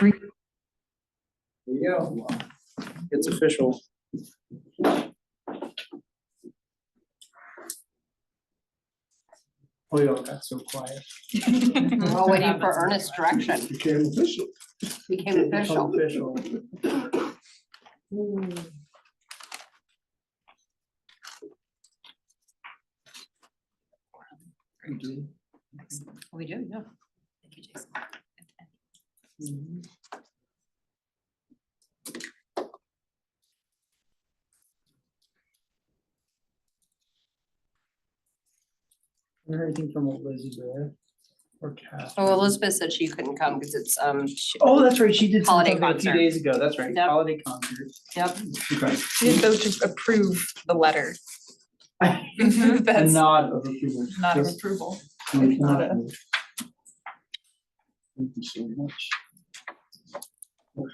There you go. It's official. Oh, you all got so quiet. Well, waiting for Ernest's direction. Became official. Became official. Official. We do, yeah. Thank you, Jason. Anything from Elizabeth or Catherine? Oh, Elizabeth said she couldn't come because it's, Oh, that's right, she did Holiday something a few concert. days ago, that's right, Yep. holiday concert. Yep. Okay. You didn't vote to approve the letter. A That's nod of approval. not of Just approval. a It's not nod. a- Thank you so much. Okay.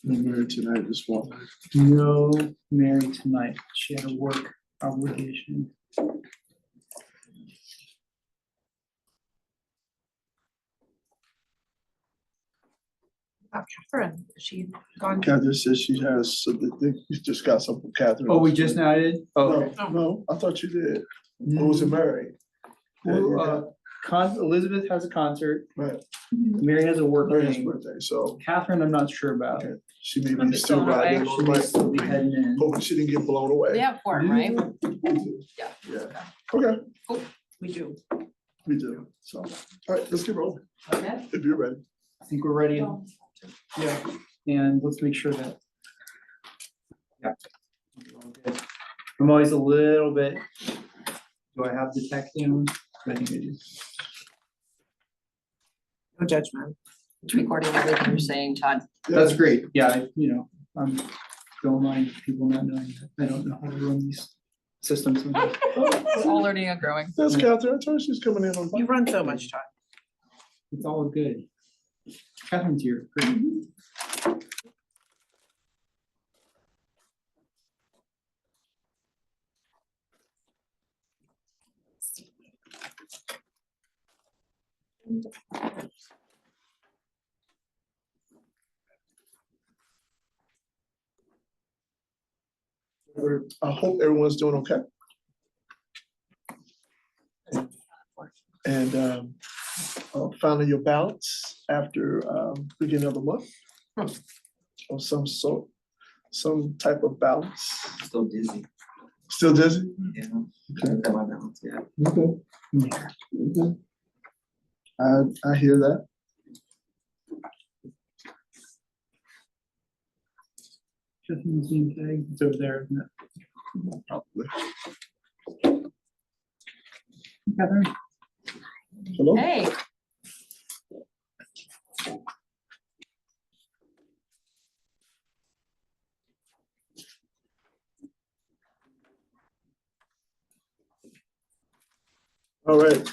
Married tonight as well. No Mary tonight, she had a work obligation. Catherine, she gone. Catherine says she has, so you just got something, Catherine. Oh, we just now did? Oh. No, no, I thought you did. Or was it Mary? Yeah, Well, yeah, Elizabeth has a concert, right, Mary has a work Mary's thing. birthday, so Catherine, I'm not sure about. Okay. she may I'm be still still on her riding way. on She the may bike. still be heading in. Hoping she didn't get blown away. we have form, right? Yeah. Yeah. Okay, We do. we do, so, all right, let's get rolling, Okay. if you're ready. I think we're ready. Yeah, and let's make sure that. Yeah. I'm always a little bit. Do I have the tech down? I think I do. No judgment. It's recording everything you're saying, Todd. That's great. Yeah, don't mind people not knowing that. I don't know how to run these systems. We're all learning and growing. That's Catherine, I told her she's coming in on. You run so much, Todd. It's all good. Catherine's here. Great. I hope everyone's doing okay. And finding your balance after beginning of the month. Of some sort, some type of balance. Still dizzy. Still dizzy? Yeah. Okay. Got my balance, yeah. Okay. Okay. I hear that. Catherine's name tag, it's over there, isn't it? Probably. Catherine? Hello? Hey, All right.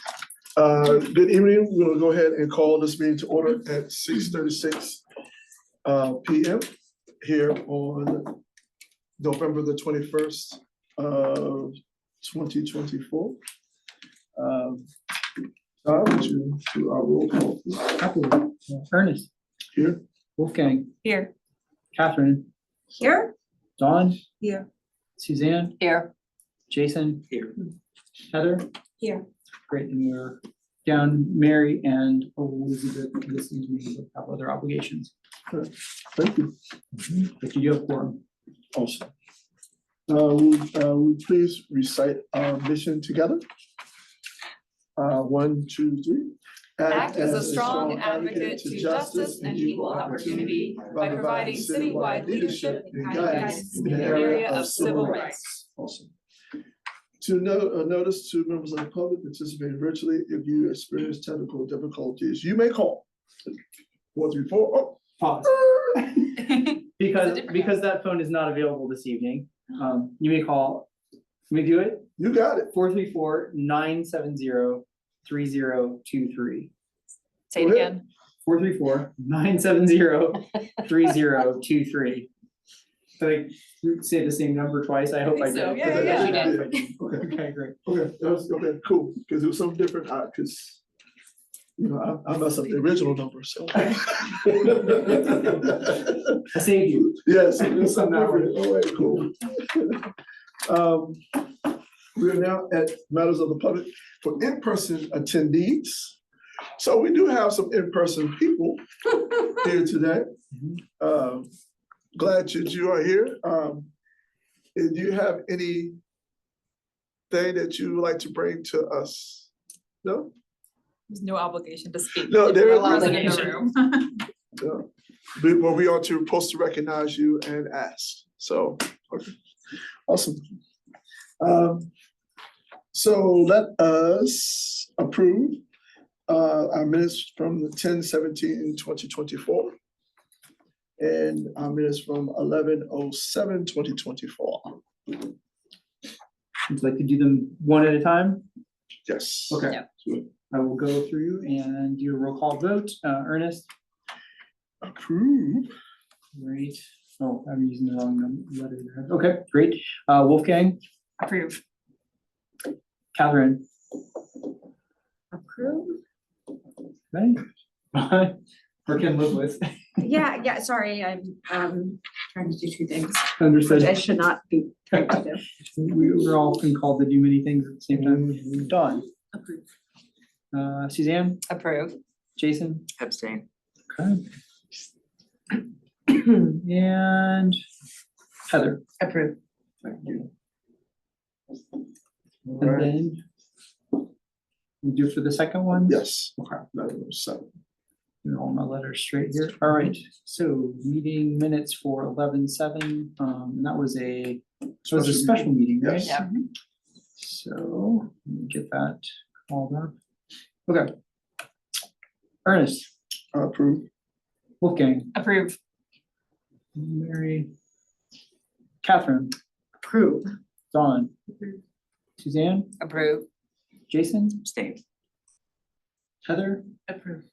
Good evening. We're gonna go ahead and call this meeting to order at 6:36 PM here on November the 21st of 2024. Todd, would you do our roll call please? Happily. Ernest, Here? Wolfgang, Here. Catherine, Here? Dawn, Here. Suzanne, here. Jason, Here. Heather. Here. Great, and we're down Mary and Elizabeth, this is me, with have other obligations, Thank you. but you do have quorum. Awesome. Would please recite our mission together? 1, 2, 3. Act as a strong advocate to justice and equal opportunity by providing citywide leadership and guidance in the area of civil rights. Awesome. To notice to members of the public participating virtually, if you experience technical difficulties, you may call 434. Pause. Because that phone is not available this evening, you may call, let me do it, You got it. 434-970-3023. Say it Go ahead. again. 434-970-3023. Did I say the same number twice? I hope I think so. did. Yeah, yeah, you did. Okay, okay, great. Okay, that was, okay, cool, because it was something different, because, you know, I messed up the original number, so. I saved you. Yes, it's something On that one. different, all right, cool. We are now at matters of the public for in-person attendees. So we do have some in-person people here today. Glad that you are here. Do you have anything that you would like to bring to us? No? There's no obligation to speak. No, if there we're is allowed no in the obligation. room. No. But we are supposed to recognize you and ask. So, okay, awesome. So let us approve our minutes from the 10/17/2024 and our minutes from 11/07/2024. Would you like to do them one at a time? Yes. Okay. Yep. I will go through and do a roll call vote. Ernest? Approve. Great. Oh, I'm using the wrong letter there. Okay, great. Wolfgang? Approve. Catherine? Approve? Right? Or can live with. Yeah, sorry, I'm trying to do two things, which I Understood. should not be trying to do. We're often called to do many things at the same time. Dawn? Approve. Suzanne? Approve. Jason? Abstain. Okay. And Heather? Approve. Thank you. All And right. then we do for the second one? Yes. Okay. 11/07. Get all my letters straight here. All right, so meeting minutes for 11/7, and that was a special meeting, right? Yes. Yep. So, let me get that called up. Okay. Ernest, Approve. Wolfgang, Approve. Mary, Catherine, Approve. Dawn, Suzanne, Approve. Jason, Abstain. Heather. Approve.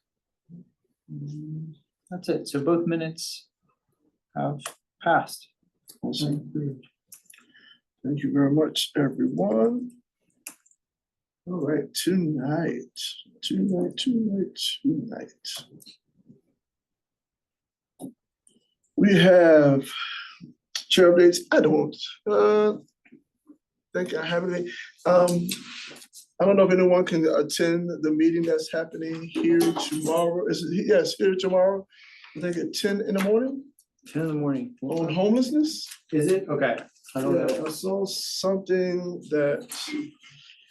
That's it. So both minutes have passed. Awesome. Thank you very much, everyone. All right, tonight. We have chair updates. I don't think I have any. I don't know if anyone can attend the meeting that's happening here tomorrow. Is it, yes, here tomorrow, I think at 10 in the morning 10 in the morning. on homelessness. Is it? Okay. I don't Yeah, know. I saw something that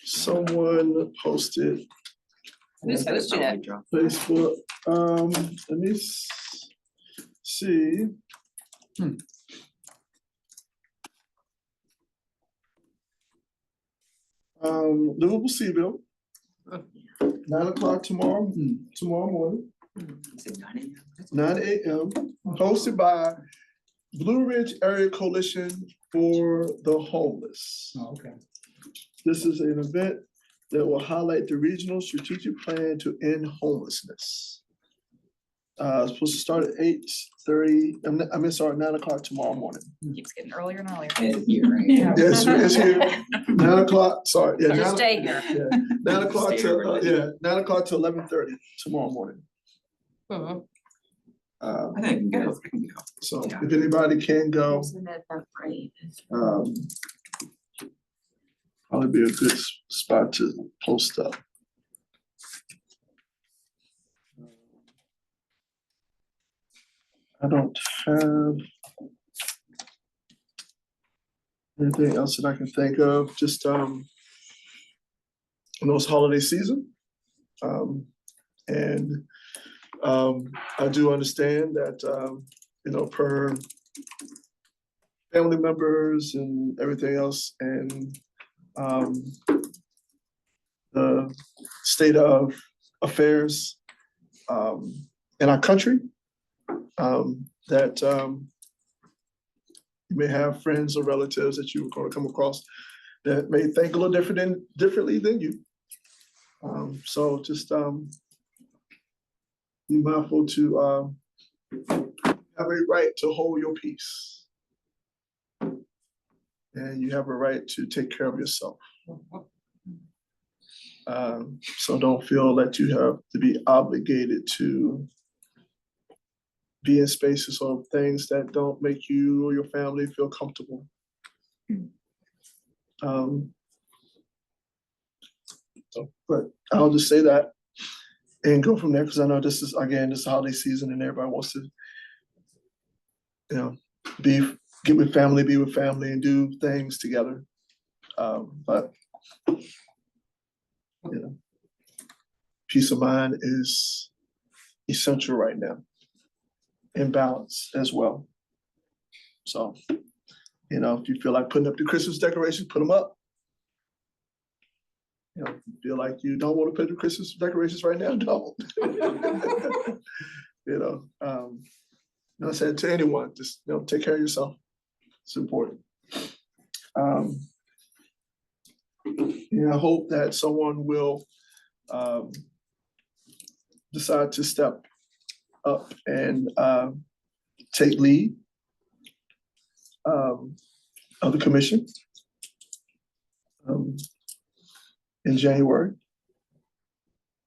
someone posted Who's hosting it? Facebook. Let me see. Louisville Seville. 9 o'clock tomorrow morning, 9 a.m. Hosted by Blue Ridge Area Coalition for the Homeless. Oh, okay. This is an event that will highlight the regional strategic plan to end homelessness. It's supposed to start at 8:30, I mean, sorry, 9 o'clock tomorrow morning. Keeps getting earlier and earlier. Yes, it's here, 9 o'clock, sorry, yeah. Just 9 stay here. yeah, 9 o'clock Stay to, overnight. 9 o'clock to 11:30 tomorrow morning. Mhm. I think I can go. I can go. So if anybody can go, probably be a good spot to post up. I don't have anything else that I can think of, just, you know, it's holiday season. And I do understand that, you know, per family members and everything else, and the state of affairs in our country, that You may have friends or relatives that you're gonna come across that may think a little differently than you. So just be mindful to have a right to hold your peace. And you have a right to take care of yourself. So don't feel that you have to be obligated to be in spaces or things that don't make you or your family feel comfortable. But I'll just say that and go from there, because I know this is, again, this is holiday season and everybody wants to, get with family, be with family and do things together. But peace of mind is essential right now, and balance as well. So, if you feel like putting up the Christmas decorations, put them up. If you feel like you don't want to put the Christmas decorations right now, don't. I said to anyone, just take care of yourself. It's important. I hope that someone will decide to step up and take lead of the commission in January.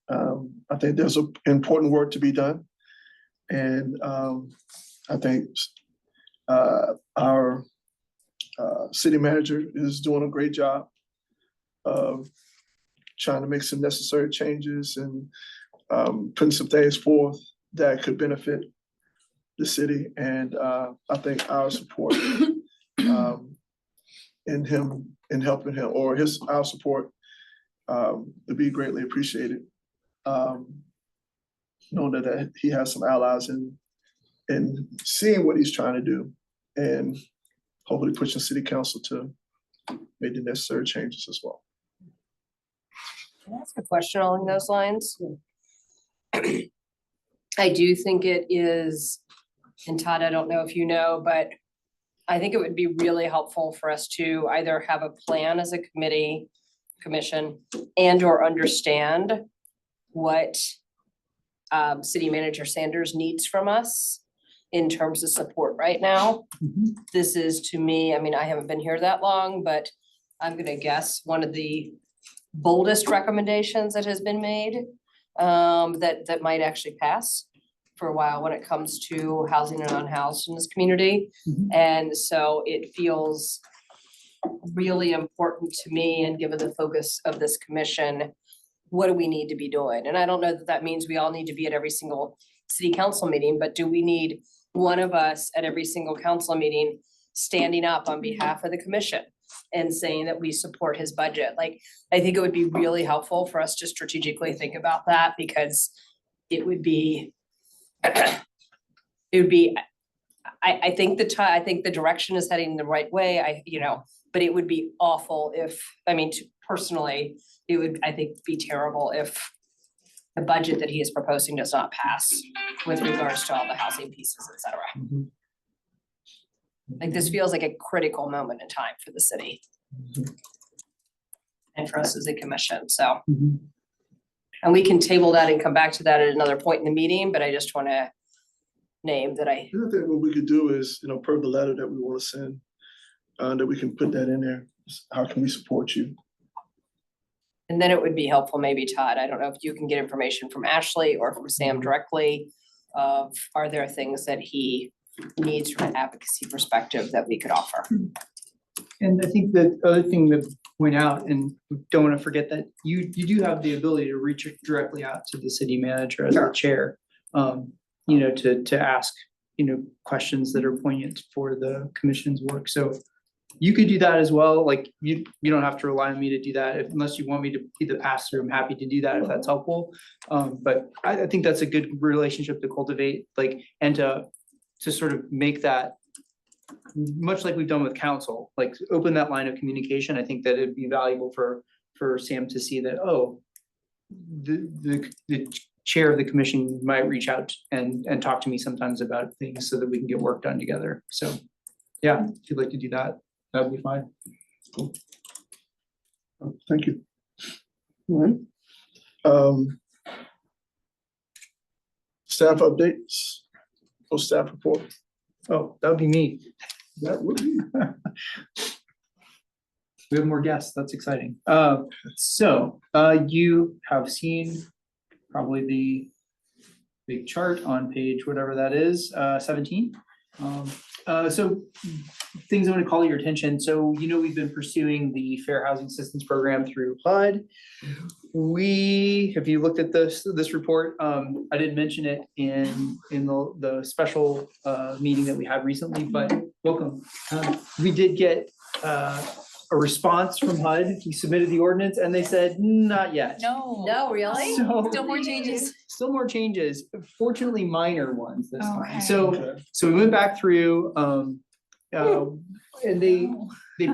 I think there's an important work to be done. And I think our city manager is doing a great job of trying to make some necessary changes and putting some things forth that could benefit the city. And I think our support in him, in helping him, or our support would be greatly appreciated. Knowing that he has some allies in seeing what he's trying to do, and hopefully pushing city council to make the necessary changes as well. Can I ask a question along those lines? I do think it is, and Todd, I don't know if you know, but I think it would be really helpful for us to either have a plan as a commission, and or understand what City Manager Sanders needs from us in terms of support right now. This is, to me, I mean, I haven't been here that long, but I'm gonna guess one of the boldest recommendations that has been made that might actually pass for a while when it comes to housing and unhoused in this community. And so it feels really important to me, and given the focus of this commission, what do we need to be doing? And I don't know that that means we all need to be at every single city council meeting, but do we need one of us at every single council meeting standing up on behalf of the commission and saying that we support his budget? Like, I think it would be really helpful for us to strategically think about that, because it would be, I think the direction is heading the right way. But it would be awful if, personally, it would, I think, be terrible if the budget that he is proposing does not pass with regards to all the housing pieces, et cetera. Like, this feels like a critical moment in time for the city. And for us as a commission, so. And we can table that and come back to that at another point in the meeting, but I just wanna name that I. The other thing what we could do is, per the letter that we want to send, that we can put that in there. How can we support you? And then it would be helpful, maybe Todd, I don't know if you can get information from Ashley or from Sam directly of, are there things that he needs from an advocacy perspective that we could offer? And I think the other thing to point out, and we don't want to forget that you do have the ability to reach directly out to the city manager as the chair, to ask, questions that are poignant for the commission's work. So you could do that as well. Like, you don't have to rely on me to do that unless you want me to be the pastor. I'm happy to do that if that's helpful. But I think that's a good relationship to cultivate, and to sort of make that, much like we've done with council, like open that line of communication. I think that it'd be valuable for Sam to see that, the chair of the commission might reach out and talk to me sometimes about things so that we can get work done together. So Yeah, if you'd like to do that, that would be fine. Thank you. All right. Staff updates, or staff report. Oh, that would be me. That would be. We have more guests, that's exciting. So, you have seen probably the big chart on page, whatever that is, 17. So things I want to call your attention. So, we've been pursuing the Fair Housing Assistance Program through HUD. If you looked at this report, I didn't mention it in the special meeting that we had recently, but welcome. We did get a response from HUD. We submitted the ordinance and they said, not yet. No. No, really? So- Still more changes. Still more changes, fortunately minor ones this time. Okay. So we went back through, and they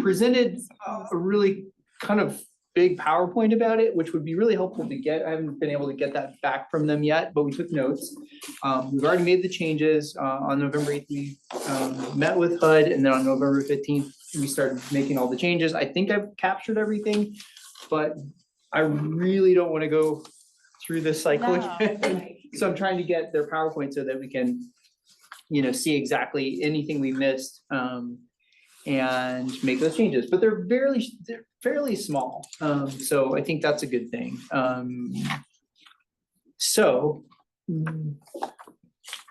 presented a really kind of big PowerPoint about it, which would be really helpful to get. I haven't been able to get that back from them yet, but we took notes. We've already made the changes. On November 8th, we met with HUD, and then on November 15th, we started making all the changes. I think I've captured everything, but I really don't want to go through this cycle No. again. So I'm trying to get their PowerPoint so that we can, see exactly anything we missed, and make those changes, but they're fairly small. So I think that's a good thing.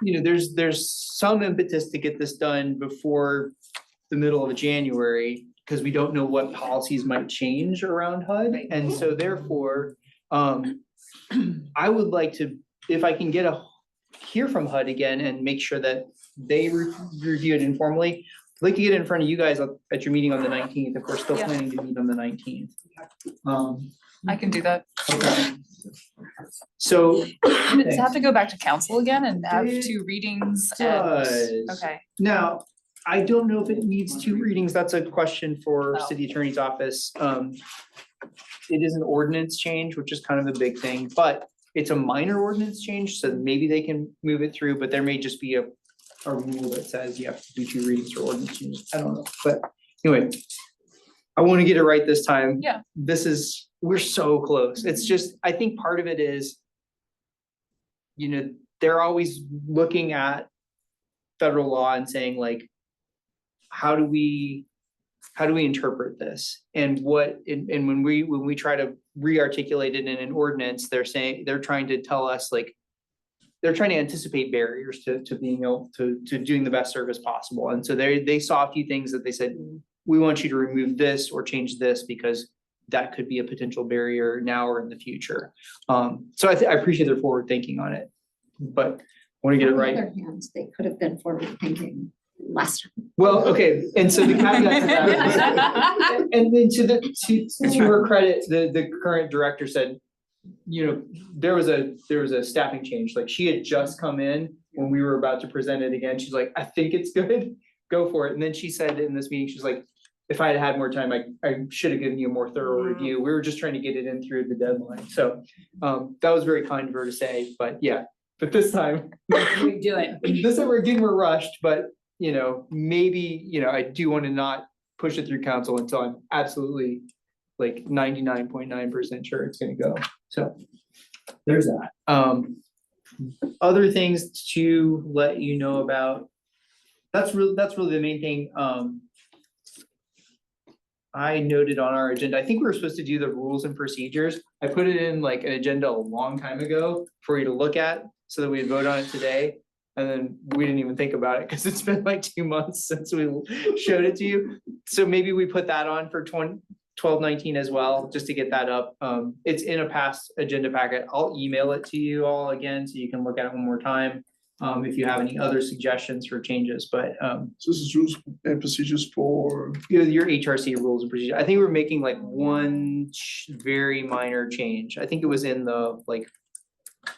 There's some impetus to get this done before the middle of January, because we don't know what policies might change around HUD. And so therefore, I would like to, if I can hear from HUD again and make sure that they review it informally. I'd like to get it in front of you guys at your meeting on the 19th, if we're still Yeah. planning to meet on the 19th. I can do that. Okay. So Does it have to go back to council again and have It 2 readings does. and, okay, now, I don't know if it needs 2 readings. That's a question for Oh. city attorney's office. It is an ordinance change, which is kind of a big thing, but it's a minor ordinance change, so maybe they can move it through, but there may just be a rule that says you have to do 2 readings for ordinance changes. I don't know, but anyway, I want to get it right this time. Yeah. We're so close. It's just, I think part of it is, they're always looking at federal law and saying like, how do we interpret this? And when we try to re-articulate it in an ordinance, they're trying to tell us like, they're trying to anticipate barriers to being able to doing the best service possible. And so they saw a few things that they said, we want you to remove this or change this because that could be a potential barrier now or in the future. So I appreciate their forward thinking on it, but I want to get it right. On the other hand, they could have been forward thinking last time. Well, okay, and so the caveat to that, and then to her credit, the current director said, there was a staffing change, like she had just come in when we were about to present it again, she's like, I think it's good, go for it. And then she said in this meeting, she's like, if I had had more time, I should have given you a more thorough review. We were just trying to get it in through the deadline. So that was very kind of her to say, but yeah, but this time. We do it. This time we're rushed, but maybe, I do want to not push it through council until I'm absolutely like 99.9% sure it's gonna go. So there's that. Other things to let you know about. That's really the main thing. I noted on our agenda, I think we were supposed to do the rules and procedures. I put it in like an agenda a long time ago for you to look at so that we'd vote on it today. And then we didn't even think about it because it's been like 2 months since we showed it to you. So maybe we put that on for 12/19 as well, just to get that up. It's in a past agenda packet. I'll email it to you all again so you can look at it one more time. If you have any other suggestions for changes, but So this is rules and procedures for, your HRC rules and procedures. I think we're making like one very minor change. I think it was in the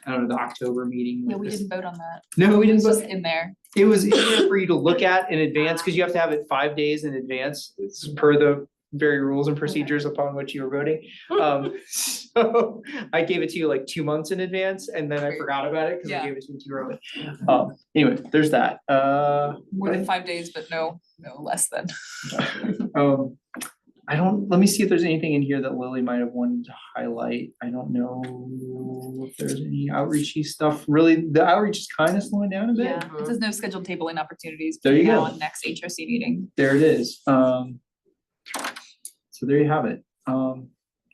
the October meeting. yeah, we didn't vote on that. No, we It was didn't. just in there. It was in there for you to look at in advance, because you have to have it 5 days in advance. It's per the very rules and procedures upon which you were voting. So I gave it to you like 2 months in advance and then I forgot about it because I Yeah. gave it to you too early. Anyway, there's that. More than 5 days, but no less than. I don't, let me see if there's anything in here that Lily might have wanted to highlight. I don't know if there's any outreachy stuff. Really, the outreach is kind of slowing down a bit. Yeah, it says no scheduled tabling opportunities. There you between now go. and next HRC meeting. There it is. So there you have it.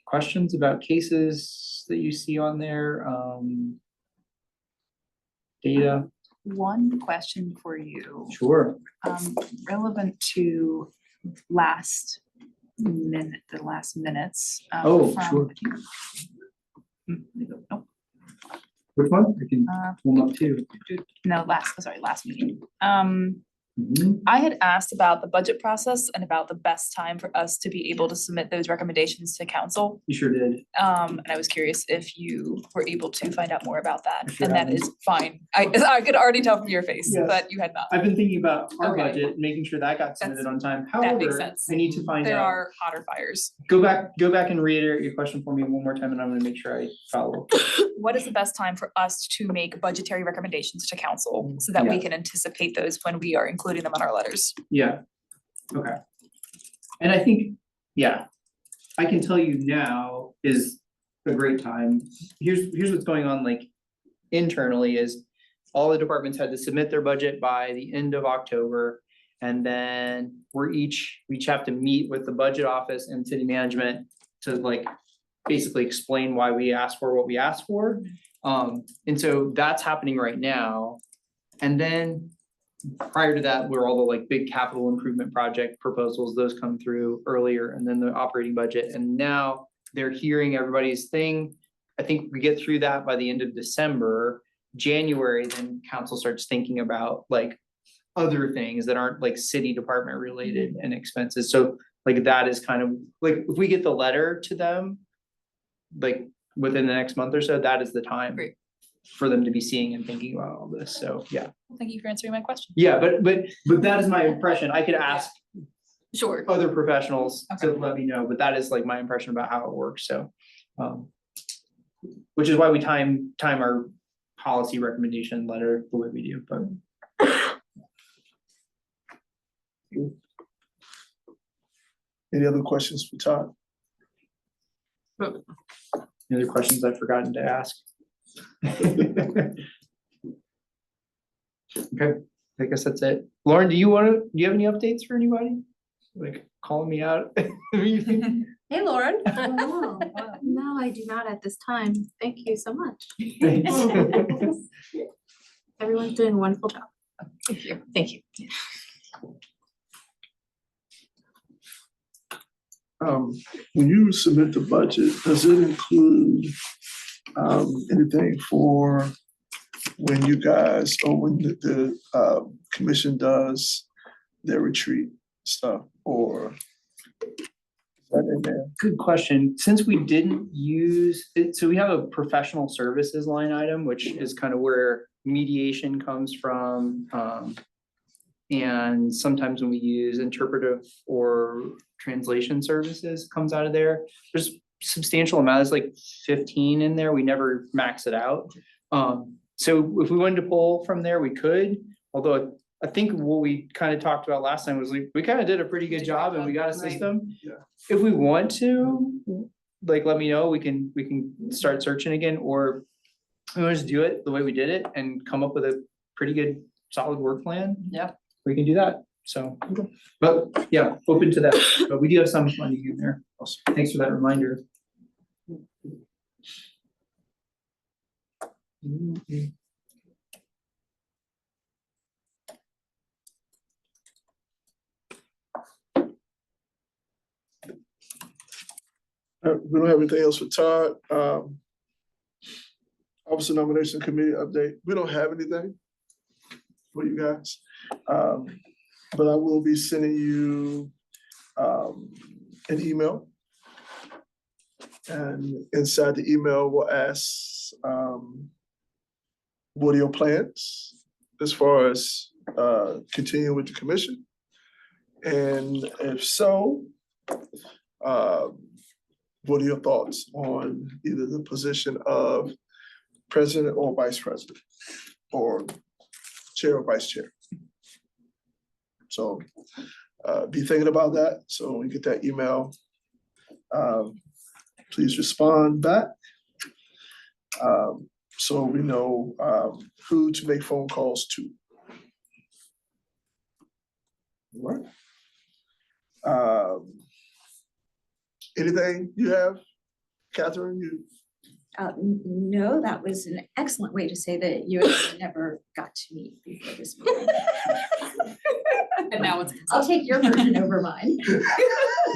Questions about cases that you see on there? Data, One question for you, sure. relevant to the last minutes. Oh, from- sure. Nope, Which one? I can pull them up too. no, last meeting. Mhm. I had asked about the budget process and about the best time for us to be able to submit those recommendations to council. You sure did. And I was curious if you were able to find out more about that, I sure and that haven't. is fine. I could already tell from your face, Yes. but you had not. I've been thinking about our Okay. budget, making sure that got submitted on time. that makes However, sense. I need to find There out. are hotter fires. Go back and reiterate your question for me one more time and I'm gonna make sure I follow. What is the best time for us to make budgetary recommendations to council so that we Yeah. can anticipate those when we are including them on our letters? Yeah, okay. And I think, yeah, I can tell you now is a great time. Here's what's going on like internally is all the departments had to submit their budget by the end of October. And then we each have to meet with the budget office and city management to like basically explain why we asked for what we asked for. And so that's happening right now. And then prior to that, were all the like big capital improvement project proposals, those come through earlier and then the operating budget. And now they're hearing everybody's thing. I think we get through that by the end of December. January, then council starts thinking about like other things that aren't like city department related and expenses. So like that is kind of like, if we get the letter to them, like within the next month or so, that is the time Great. for them to be seeing and thinking about all this. So, yeah. Thank you for answering my question. Yeah, but that is my impression. I could ask Sure. other professionals to Okay. let me know, but that is like my impression about how it works, so. Which is why we time our policy recommendation letter the way we do, but. Any other questions for Todd? Any other questions I've forgotten to ask? Okay, I guess that's it. Lauren, do you have any updates for anybody? Like calling me out? Hey, Lauren. Oh, no, I do not at this time. Thank you so much. Thanks. Everyone's doing a wonderful job. Thank you. Thank you. When you submit the budget, does it include anything for when you guys, or when the commission does their retreat stuff, or is that in there? Good question. Since we didn't use it, so we have a professional services line item, which is kind of where mediation comes from. And sometimes when we use interpretive or translation services, comes out of there. There's substantial amount, there's like 15 in there. We never max it out. So if we wanted to pull from there, we could, although I think what we kind of talked about last time was we kind of did a pretty good job and we got a system. Yeah. If we want to, like, let me know, we can start searching again, or we want to just do it the way we did it and come up with a pretty good solid work plan. Yeah. We can do that, so, but yeah, open to that, but we do have some funding in there. Thanks for that reminder. We don't have anything else for Todd. Officer Nomination Committee update, we don't have anything for you guys. But I will be sending you an email. And inside the email, we'll ask, what are your plans as far as continuing with the commission? And if so, What are your thoughts on either the position of president or vice president? Or chair or vice chair? So be thinking about that, so when you get that email, please respond back. So we know who to make phone calls to. All right. Anything you have, Catherine? You No, that was an excellent way to say that you and I never got to meet before this meeting. And now it's. I'll take your version over mine.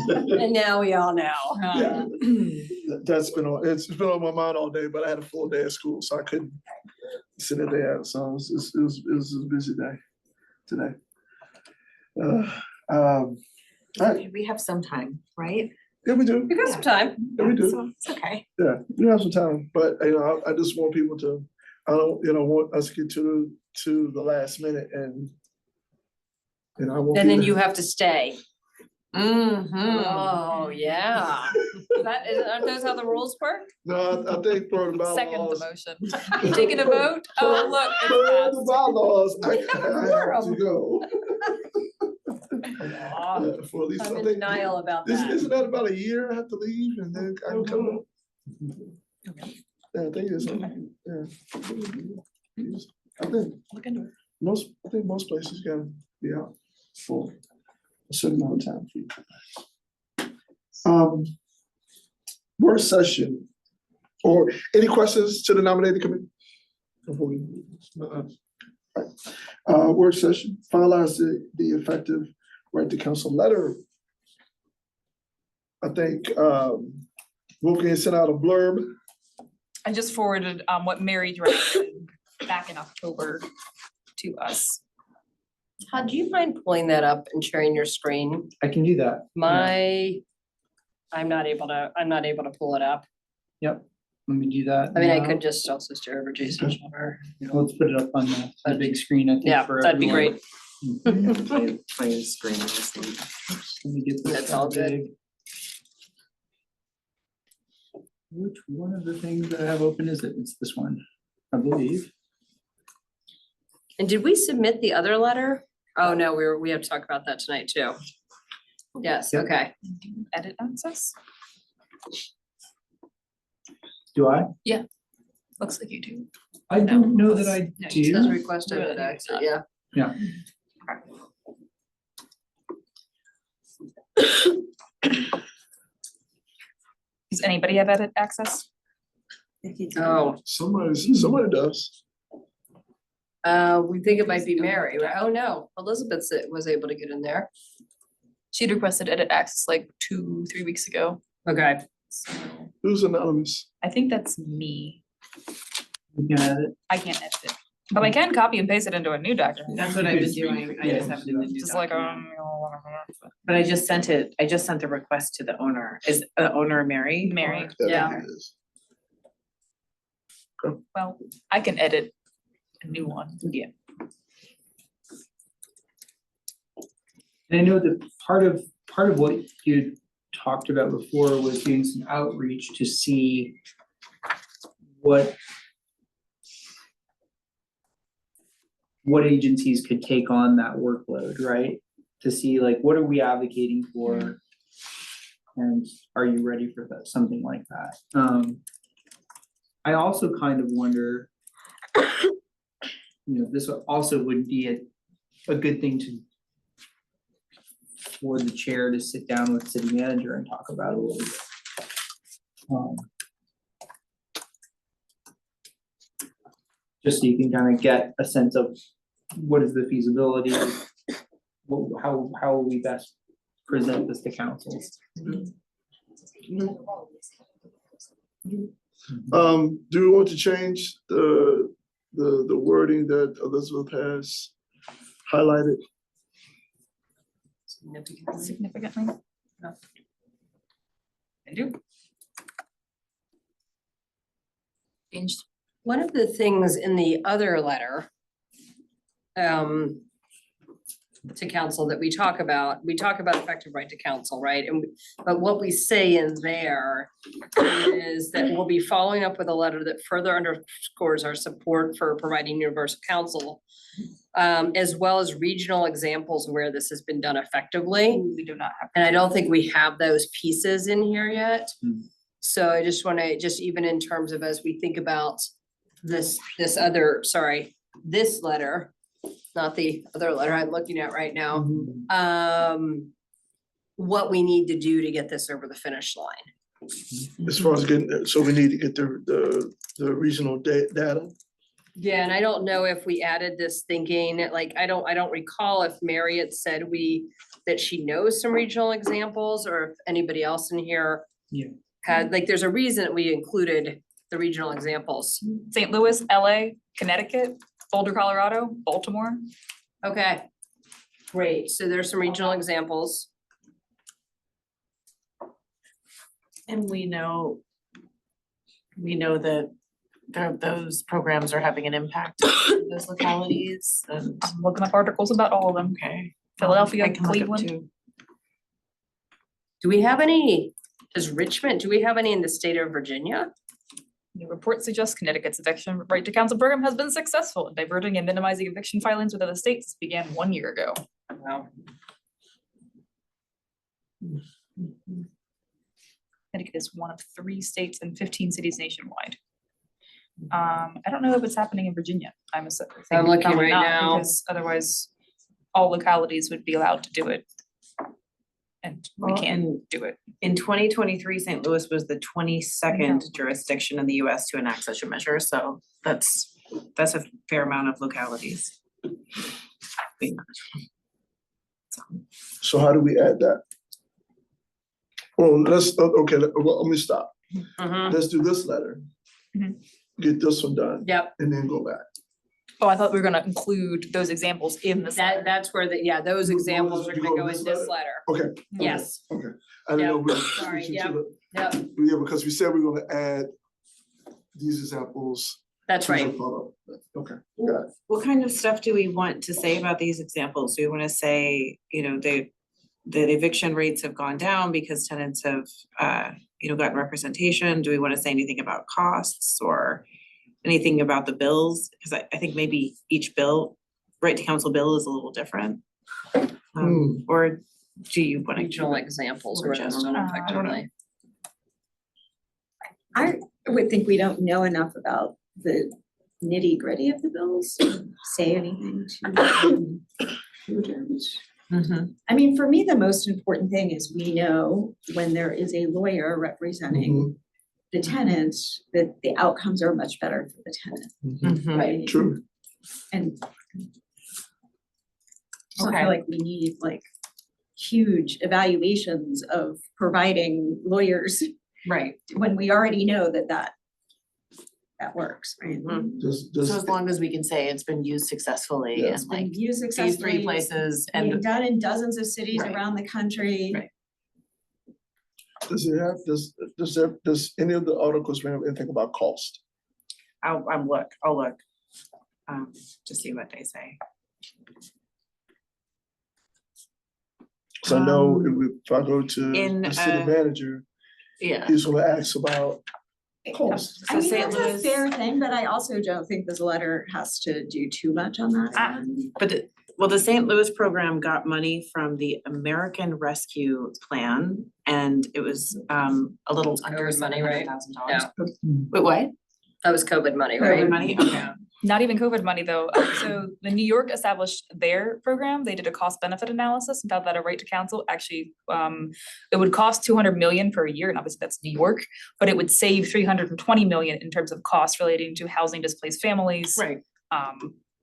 And now we all know. Yeah. That's been on, it's been on my mind all day, but I had a full day of school, so I couldn't sit it there. So it was a busy day today. All right, We have some time, right? yeah, we do. You got some time. Yeah, we do. So it's okay. Yeah, we have some time, but I just want people to, I don't, want us to get to the last minute and I want. And then people- you have to stay. Mm-hmm. Oh, yeah. Aren't those how the rules work? No, I think for the Second the bylaws. motion. You taking a vote? Oh, look. it's Per the passed. bylaws, I have to go. Aw, Yeah, for at least, I'm I in think, denial about that. isn't that about a year I have to leave and then I can come up? Yeah, I think it's, yeah. I think Look into it. most places gotta be out for a certain amount of time. Work session, or any questions to the nominating committee? Before we, work session, finalize the effective right to counsel letter. I think, Wolfgang sent out a blurb. I just forwarded what Mary drafted back in October to us. Todd, do you mind pulling that up and sharing your screen? I can do that. I'm not able to pull it up. Yep, let me do that. I mean, I now. could just also stare over Jason's shoulder. Yeah, let's put it up on the big screen, I think. Yeah, for that'd be everyone. great. Plain screen, honestly. Let me get this. That's all good. big. Which one of the things that I have open is it? It's this one, I believe. And did we submit the other letter? Oh, no, we have to talk about that tonight too. Yes, Yep. okay. Do you edit access? Do I? Looks like you do. I don't know that I Yeah, it says do. request Yeah, edit I think access, it's yeah. Does anybody have edit access? Oh, Somebody does. we think it might be Mary, right? Oh, no, Elizabeth was able to get in there. She'd requested edit access like 2-3 weeks ago. Okay. So Who's anonymous? I think that's me. We can add it. I can't edit it, but I can copy and paste it into a new document. That's what I've been doing. I Yeah, just haven't been to do Just like, document. But I just sent the request to the owner. Is the owner Mary? Mary. Yeah. it is. Well, I can edit a new one. Yeah. And I know that part of what you talked about before was doing some outreach to see what agencies could take on that workload, right? To see like, what are we advocating for? And are you ready for that, something like that? I also kind of wonder, this also would be a good thing for the chair to sit down with city manager and talk about it a little bit. Just so you can kind of get a sense of what is the feasibility, how will we best present this to council? Do we want to change the wording that Elizabeth has highlighted? Significantly. I do. Changed. One of the things in the other letter, to council that we talk about effective right to counsel, right? But what we say in there is that we'll be following up with a letter that further underscores our support for providing universal counsel, as well as regional examples where this has been done effectively. We do not have. And I don't think we have those pieces in here yet. Hmm. So I just wanna, just even in terms of as we think about this letter, not the other letter I'm looking at right now, what we need to do to get this over the finish line. As far as getting, so we need to get the regional data. Yeah, and I don't know if we added this thinking, like, I don't recall if Mary had said that she knows some regional examples, or if anybody else in here Yeah. had, like, there's a reason that we included the regional examples. St. Louis, LA, Connecticut, Boulder, Colorado, Baltimore. Okay, great, so there's some regional examples. And we know that those programs are having an impact in those localities and, I'm looking up articles about all of them. okay. Philadelphia, I can look up Cleveland. too. Do we have any in the state of Virginia? The report suggests Connecticut's eviction right to counsel program has been successful in diverting and minimizing eviction filings with other states. This began 1 year ago. Wow. Connecticut is one of 3 states and 15 cities nationwide. I don't know if it's happening in Virginia. I'm looking probably right not, now. because otherwise all localities would be allowed to do it. And we Well, can't do it. In 2023, St. Louis was the 22nd jurisdiction in the US to enact such a measure, so that's a fair amount of localities. So how do we add that? Well, let me stop. Mhm. Let's do this letter. Mhm. Get this one done Yep, and then go back. Oh, I thought we were gonna include those examples in this. that's where those You- examples are you gonna go go this in this letter? letter. Okay. Yes, I didn't know. we were sorry, switching yep. to yep, Yeah, because we said we were gonna add these examples. that's to the right. photo. Okay, got it. What kind of stuff do we want to say about these examples? Do we wanna say, the eviction rates have gone down because tenants have, gotten representation? Do we wanna say anything about costs or anything about the bills? Cause I think maybe each bill, right to counsel bill is a little different. Or do you wanna? Regional examples Or where it's done general. I don't know. effectively. I would think we don't know enough about the nitty gritty of the bills to say anything to prudent. I mean, for me, the most important thing is we know when there is a lawyer representing the tenant, that the outcomes are much better for the tenant. Right. True. And so I Okay. feel like we need like huge evaluations of providing lawyers Right. when we already know that works, right? Does, So as long as we can say it's been used successfully Yeah. and It's like been used these successfully. 3 places Being and done in dozens of cities Right. around the country. Right. does any of the articles have anything about cost? I'll look, to see what they say. So I know if I go to in, the city manager, Yeah. he's gonna ask about cost. I So mean, St. that's a Louis- fair thing, but I also don't think this letter has to do too much on that. Ah, end. But the St. Louis program got money from the American Rescue Plan and it was a little under COVID money, right? $700,000. Yeah. Wait, what? That was COVID money, right? COVID money? Okay. Not even COVID money though. So the New York established their program. They did a cost benefit analysis and found that a right to counsel actually, it would cost 200 million per year, and obviously that's New York, but it would save 320 million in terms of costs relating to housing displaced families. Right.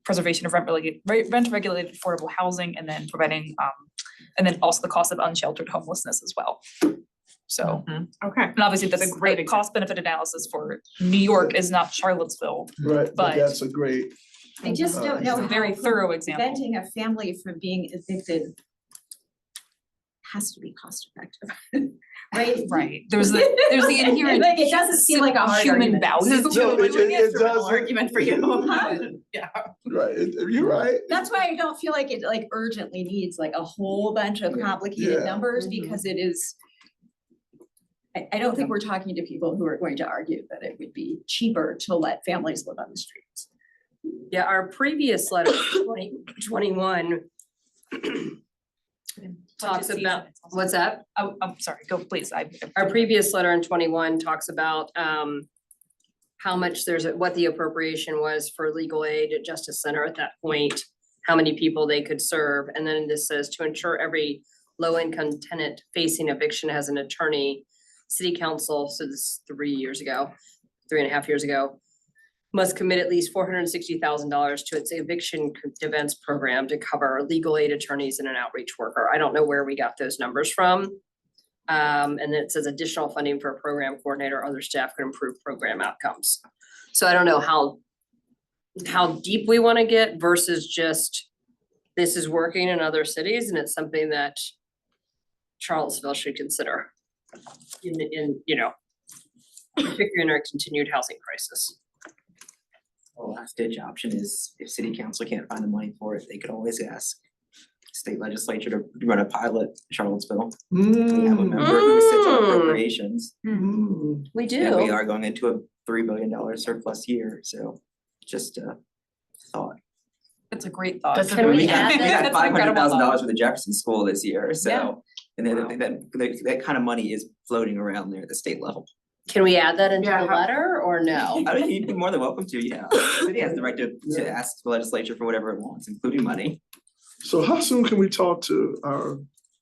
Preservation of rent regulated affordable housing, and then providing, and then also the cost of unsheltered homelessness as well. So, Okay. and obviously that's That's a great a cost benefit analysis for New York is not Charlottesville. Right, but But- that's a great, I just don't It's know a how very thorough example. preventing a family from being evicted has to be cost effective, right? Right, there's the inherent. Like, it doesn't seem like a hard Human argument. value. No, it does. Argument for you. Yeah. Right, you're right. That's why I don't feel like it like urgently needs like a whole bunch of complicated Yeah. numbers, because it is. I don't think we're talking to people who are going to argue that it would be cheaper to let families live on the streets. Yeah, our previous letter, 2021, talks about, what's that? Oh, I'm sorry, go please, Our previous letter in 21 talks about how much what the appropriation was for legal aid at Justice Center at that point, how many people they could serve, and then this says to ensure every low-income tenant facing eviction has an attorney, city council, so this is 3.5 years ago, must commit at least $460,000 to its eviction defense program to cover legal aid attorneys and an outreach worker. I don't know where we got those numbers from. And then it says additional funding for a program coordinator, or other staff could improve program outcomes. So I don't know how deep we want to get versus just this is working in other cities and it's something that Charlottesville should consider in particularly in our continued housing crisis. The last ditch option is if city council can't find the money for it, they could always ask state legislature to run a pilot in Charlottesville. We have a member who sits on appropriations. We And we do. are going into a $3 billion surplus year, so just a thought. It's a great thought. Can we We add got that? That's an incredible $500,000 thought. for the Jefferson School this year, so. Yeah. And then that kind of money is floating around there at the state level. Can we add that into Yeah, the letter or no? I mean, you'd be more than welcome to, yeah. The city has the right to ask the legislature for whatever it wants, including money. So how soon can we talk to our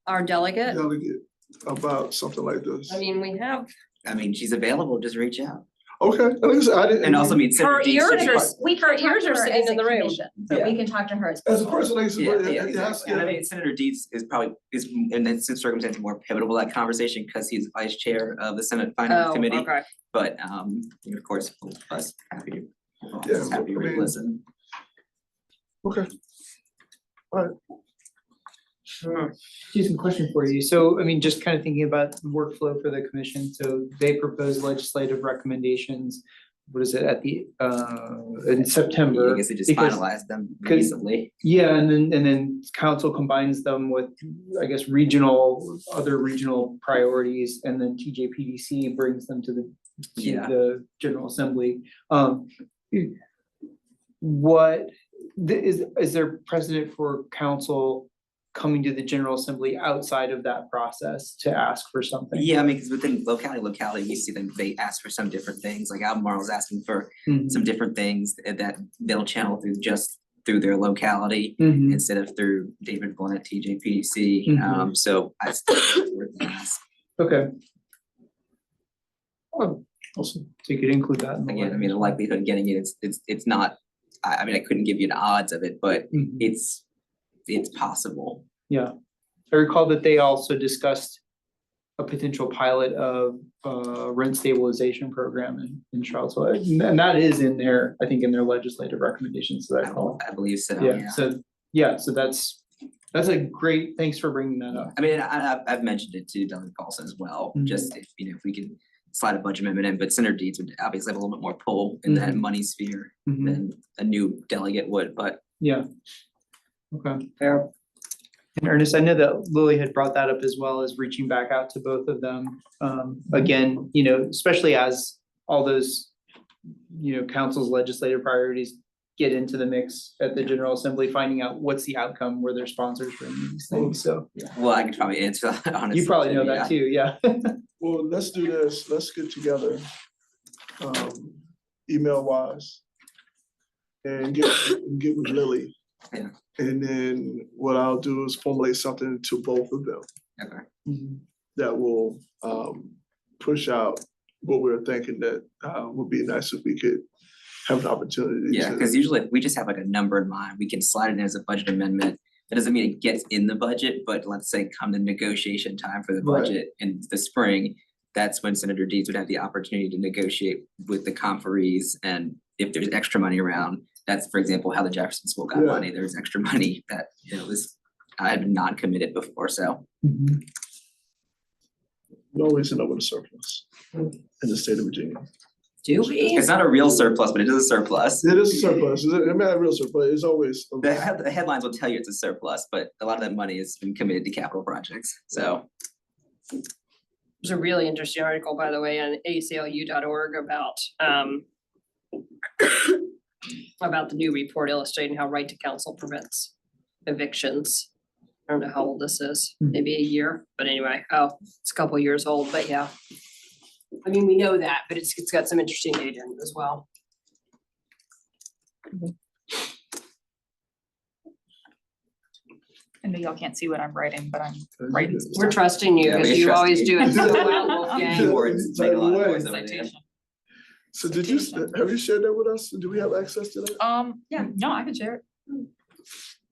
Our delegate? delegate about something like this? I mean, we have. I mean, she's available, just reach out. Okay, like I said, I didn't. And also mean. Her ears are, We her can talk ears to are her sitting as in a the room. commission, but we can talk to her as. As a person, like I said, Yeah, but yeah, it has, exactly. And I mean, Senator Deeds is probably, in this circumstance, more pivotal that conversation because he's vice chair of the Senate Finance Oh, Committee. okay. But, of course, us happy to, Yeah, happy I mean- to listen. okay. Susan, question for you. So, I mean, just kind of thinking about the workflow for the commission. So they propose legislative recommendations. What is it at in September? I guess they just because- finalized them 'cause- recently. Yeah, and then council combines them with, I guess, other regional priorities, and then TJPDC brings them to Yeah. the General Assembly. Is there precedent for council coming to the General Assembly outside of that process to ask for something? Yeah, I mean, because within locality, we see them, they ask for some different things, like Albemarle's asking for Mhm. some different things that they'll channel through their locality Mhm. instead of through David Blunt at TJPDC. Mhm. So I still think it's worth an ask. Okay. Oh, awesome. So you could include that in the Again, I letter. mean, the likelihood of getting it, it's not, I mean, I couldn't give you the odds of it, but Mhm. it's possible. Yeah, I recall that they also discussed a potential pilot of rent stabilization program in Charlottesville. And that is in their, I think, in their legislative recommendations that I call. I believe so, Yeah, so that's a great, thanks for bringing that up. I mean, I've mentioned it to Doug Paulson as well, Mhm. just if we can slide a budget amendment in, but Senator Deeds would obviously have a little bit more pull in that money sphere Mhm. than a new delegate would, but Yeah. Okay, fair. And Ernest, I know that Lily had brought that up as well as reaching back out to both of them. Again, especially as all those, council's legislative priorities get into the mix at the General Assembly, finding out what's the outcome where their sponsors bring these things, so. well, I could probably answer that honestly. You probably know yeah. that too, yeah. Well, let's do this, let's get together, email wise. And get with Lily. Yeah. And then what I'll do is formulate something to both of them Okay, that will push out what we're thinking that would be nice if we could have an opportunity yeah, to. because usually if we just have like a number in mind, we can slide it in as a budget amendment. That doesn't mean it gets in the budget, but let's say come the negotiation time for the Right. budget in the spring, that's when Senator Deeds would have the opportunity to negotiate with the conferees, and if there's extra money around, that's, for example, how the Jefferson School got Yeah. money, there's extra money that, was I've not committed before, so. Mhm. We always end up with a surplus in the state of Virginia. Do we? It's not a real surplus, but it is a surplus. It is a surplus, it may not be a real surplus, it's always. The headlines will tell you it's a surplus, but a lot of that money has been committed to capital projects, so. There's a really interesting article, by the way, on aclu.org about about the new report illustrating how right to counsel prevents evictions. I don't know how old this is, maybe a year, but anyway, it's a couple years old, but yeah. I mean, we know that, but it's got some interesting data in it as well. I know y'all can't see what I'm writing, but I'm writing some We're stuff. trusting you Yeah, because we you trust always you. do it so well, Wolfgang. Keywords make a lot of noise over there. Citation. So did you, have you shared that with us? Do we have access to that? Yeah, no, I can share it.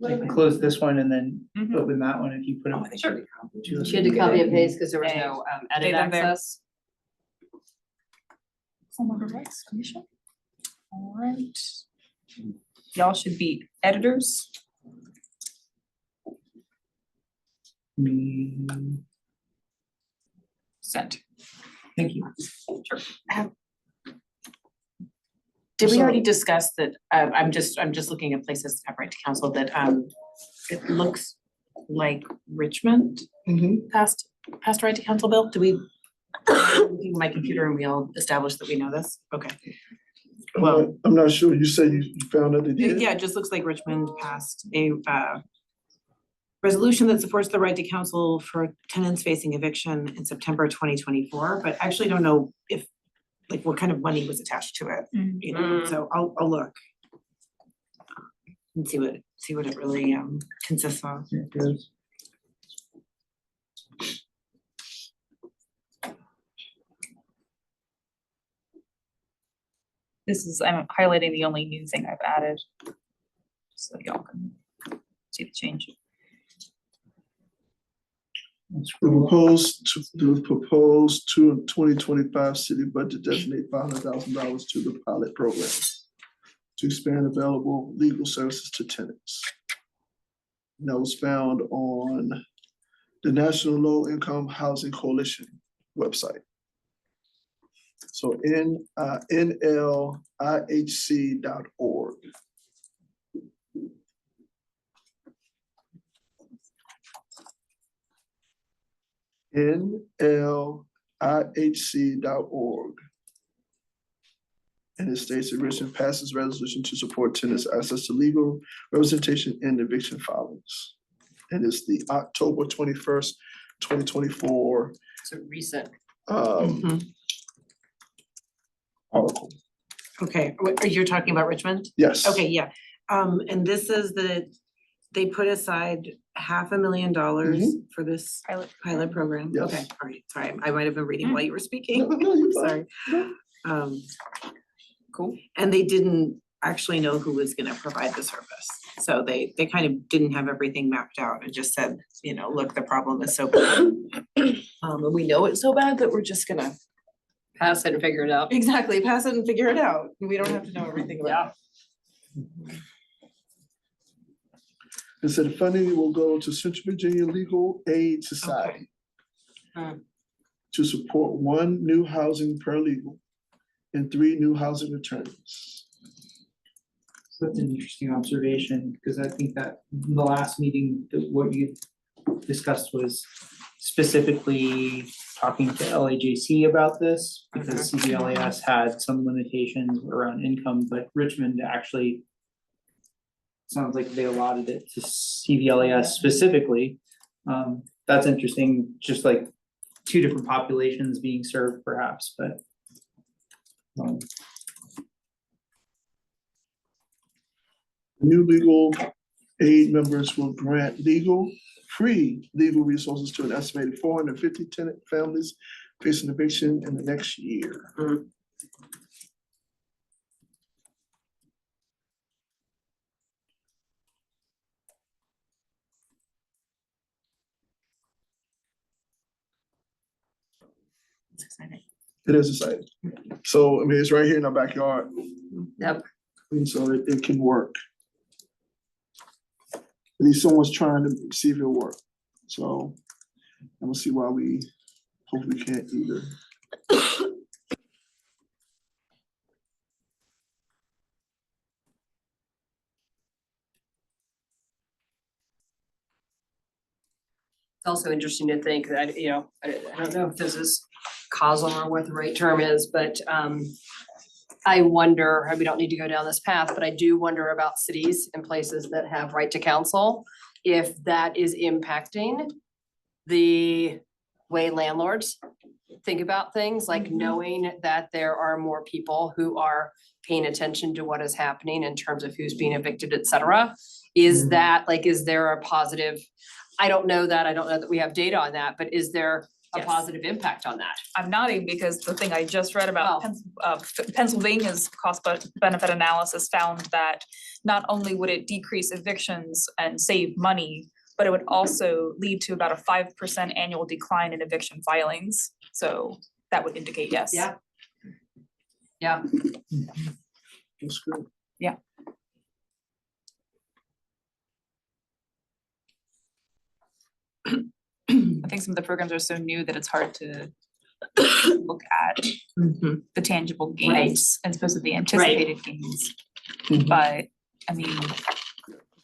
I can close this one and then Mhm. open that one if you put Oh, I it. think Sure. we copied She had to copy and paste because there was no edit Data there. access. Homeowner Rights Commission. All right. Y'all should be editors. Sent. Thank you. Did we So- already discuss that, I'm just looking at places that have right to counsel that, it looks like Richmond passed right to counsel bill? Do we? I'm looking at my computer and we all established that we know this? Okay. Well, I'm not sure, you said you found that they did? yeah, it just looks like Richmond passed a, resolution that supports the right to counsel for tenants facing eviction in September 2024, but I actually don't know if, like, what kind of money was attached to it, you know, so I'll look. And see what it really consists of. Here it goes. This is, I'm highlighting the only new thing I've added. So y'all can see the change. Let's The scroll up. proposed 2025 city budget designate $500,000 to the pilot program to expand available legal services to tenants. And that was found on the National Low Income Housing Coalition website. So nlihc.org. nlihc.org. And it states that Richmond passes resolution to support tenants' access to legal representation in eviction filings. And it's the October 21st, 2024 So recent. article. Okay, you're talking about Richmond? Yes. Okay, yeah, and this is they put aside $500,000 for this pilot program? Yes. Okay, all right, sorry, I might have been reading while you were speaking. No, you're fine. Sorry. Cool. And they didn't actually know who was gonna provide the service. So they kind of didn't have everything mapped out and just said, you know, look, the problem is so bad. And we know it's so bad that we're just gonna Pass it and figure it out. exactly pass it and figure it out. We don't have to know everything about it. It said the funding will go to Central Virginia Legal Aid Society to support 1 new housing paralegal and 3 new housing attorneys. So that's an interesting observation, because I think that the last meeting, what you discussed was specifically talking to LAJC about this, because CVLAS had some limitations around income, but Richmond actually sounds like they allotted it to CVLAS specifically. That's interesting, just like 2 different populations being served perhaps, but New legal aid members will grant free legal resources to an estimated 450 tenant families facing eviction in the next year. It's exciting. It is exciting. So, I mean, it's right here in our backyard. Yep. And so it can work. at least someone's trying to see if it'll work. So I'm gonna see why we hopefully can't either. It's also interesting to think that, you know, I don't know if this is causal or what the right term is, but I wonder, we don't need to go down this path, but I do wonder about cities and places that have right to counsel, if that is impacting the way landlords think about things, like knowing that there are more people who are paying attention to what is happening in terms of who's being evicted, et cetera. Is that, like, is there a positive, I don't know that we have data on that, but is there a Yes. positive impact on that? I'm nodding because the thing I just read about Oh. Pennsylvania's cost benefit analysis found that not only would it decrease evictions and save money, but it would also lead to about a 5% annual decline in eviction filings. So that would indicate yes. Yeah. Yeah, That's good. I think some of the programs are so new that it's hard to look at the tangible gains as opposed to the anticipated gains. But I mean,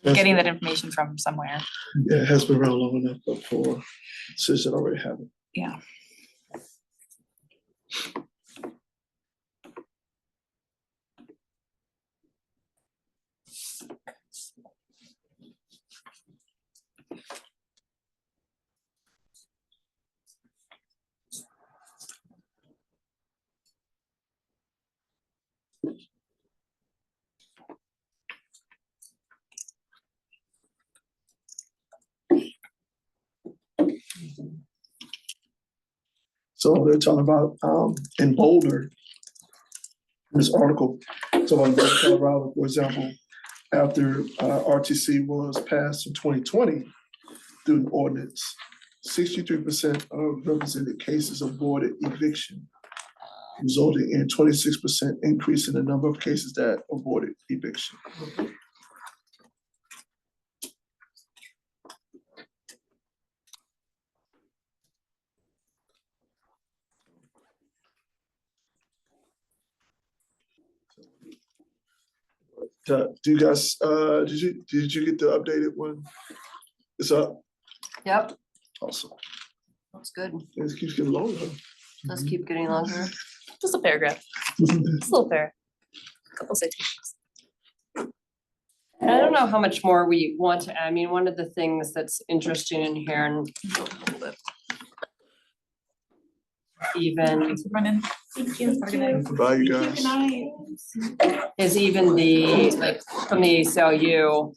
getting that information from somewhere, Yeah, it has been around long enough, but for cities that already have it. yeah. So they're talking about, in Boulder, this article, so in Colorado, for example, after, RTC was passed in 2020 through an ordinance, 63% of represented cases avoided eviction, resulting in 26% increase in the number of cases that avoided eviction. Do you guys, did you get the updated one? It's up, yep, awesome. that's good. It keeps getting longer. Let's keep getting longer. Just a paragraph, just a little paragraph. Couple citations. And I don't know how much more we want to, I mean, one of the things that's interesting in here and even Thanks for running. Thank you. Have a good night. Bye, you guys. is even the, like, from the ACLU.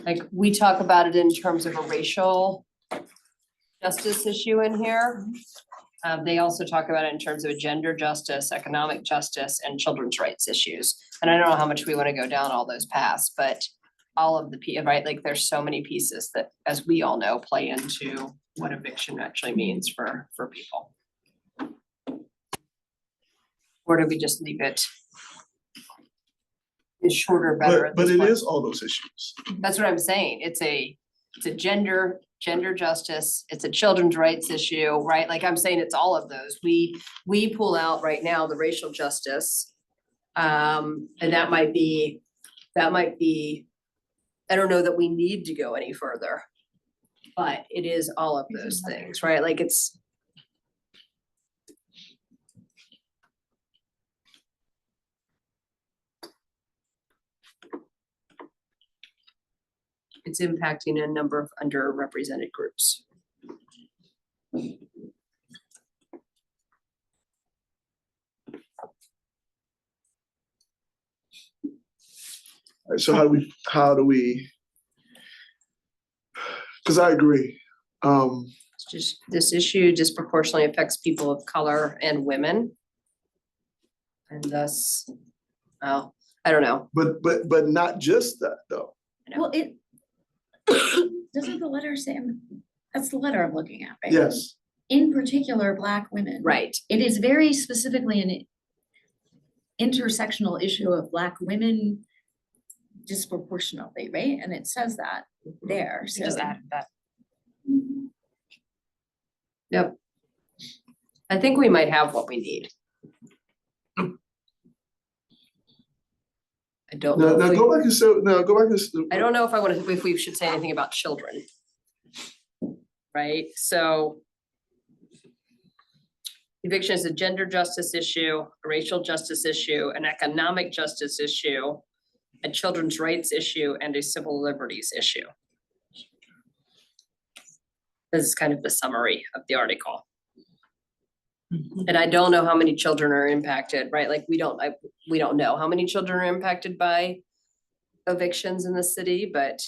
Like, we talk about it in terms of a racial justice issue in here. They also talk about it in terms of a gender justice, economic justice, and children's rights issues. And I don't know how much we wanna go down all those paths, but all of the right, like, there's so many pieces that, as we all know, play into what eviction actually means for people. Or do we just leave it? Is shorter better at But this it point? is all those issues. That's what I'm saying. It's a gender justice, it's a children's rights issue, right? Like I'm saying, it's all of those. We pull out right now the racial justice. And that might be, I don't know that we need to go any further. But it is all of those things, right? Like it's. It's impacting a number of underrepresented groups. Alright, so how do we? Cause I agree, It's just, this issue disproportionately affects people of color and women. And thus, well, I don't know. but not just that though. Well, it, doesn't the letter say, that's the letter I'm looking at, right? Yes, In particular, Black women. Right, It is very specifically an intersectional issue of Black women disproportionately, right? And it says that there, You just so. added that. Yep. I think we might have what we need. I don't Now, know if we, go back and say, now, go back and. I don't know if I wanna, if we should say anything about children. Right, so. Eviction is a gender justice issue, a racial justice issue, an economic justice issue, a children's rights issue, and a civil liberties issue. This is kind of the summary of the article. And I don't know how many children are impacted, right? Like, we don't know how many children are impacted by evictions in the city, but,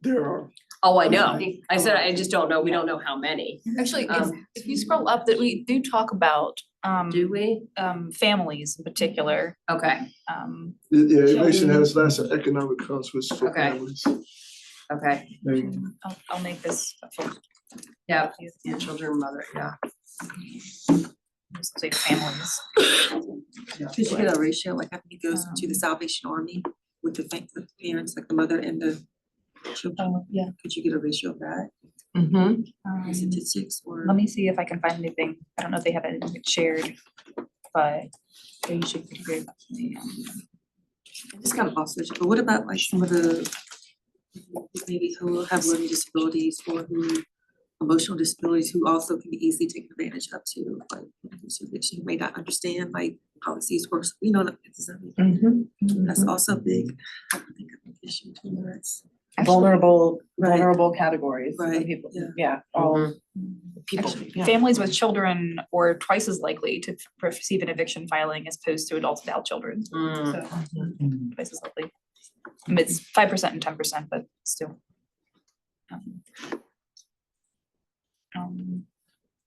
There are. oh, I know. I said, I just don't know. We don't know how many. Actually, Um, if you scroll up, that we do talk about Do we? families in particular. Okay, Yeah, eviction has lots of economic consequences for Okay. families. okay. There you go. I'll make this a full. Yeah, Yeah, children, mother, yeah. just say families. Could you get a ratio, like how many goes to the Salvation Army with the parents, like the mother and the children? Yeah. Could you get a ratio of that, Mm-hmm. statistics or? Let me see if I can find anything. I don't know if they have anything shared, but they usually pretty great. It's kind of hostage, but what about like some of the maybe who have learning disabilities or who emotional disabilities who also can be easily taken advantage of too, like eviction may not understand like policies works, you know, that's also big, I think, of an issue too, that's. Vulnerable, Right. vulnerable categories of Right, people, yeah. yeah, all Mm-hmm. people, Actually, yeah. families with children are twice as likely to receive an eviction filing as opposed to adults without children. Mm. So Mm. twice as likely. I mean, it's 5% and 10%, but still.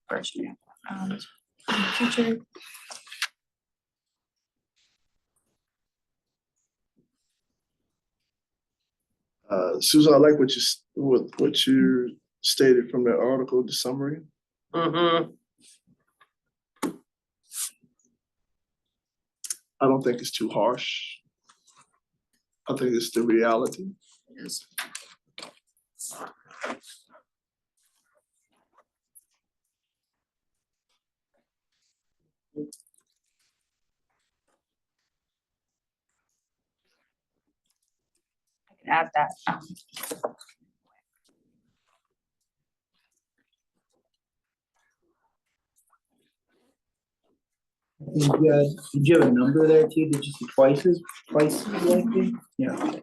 Where should we have that? In the future. Susan, I like what you stated from that article, the summary. Mm-hmm. I don't think it's too harsh. I think it's the reality. I can add that. Did you have a number there too? Did you say twice as likely? Yeah.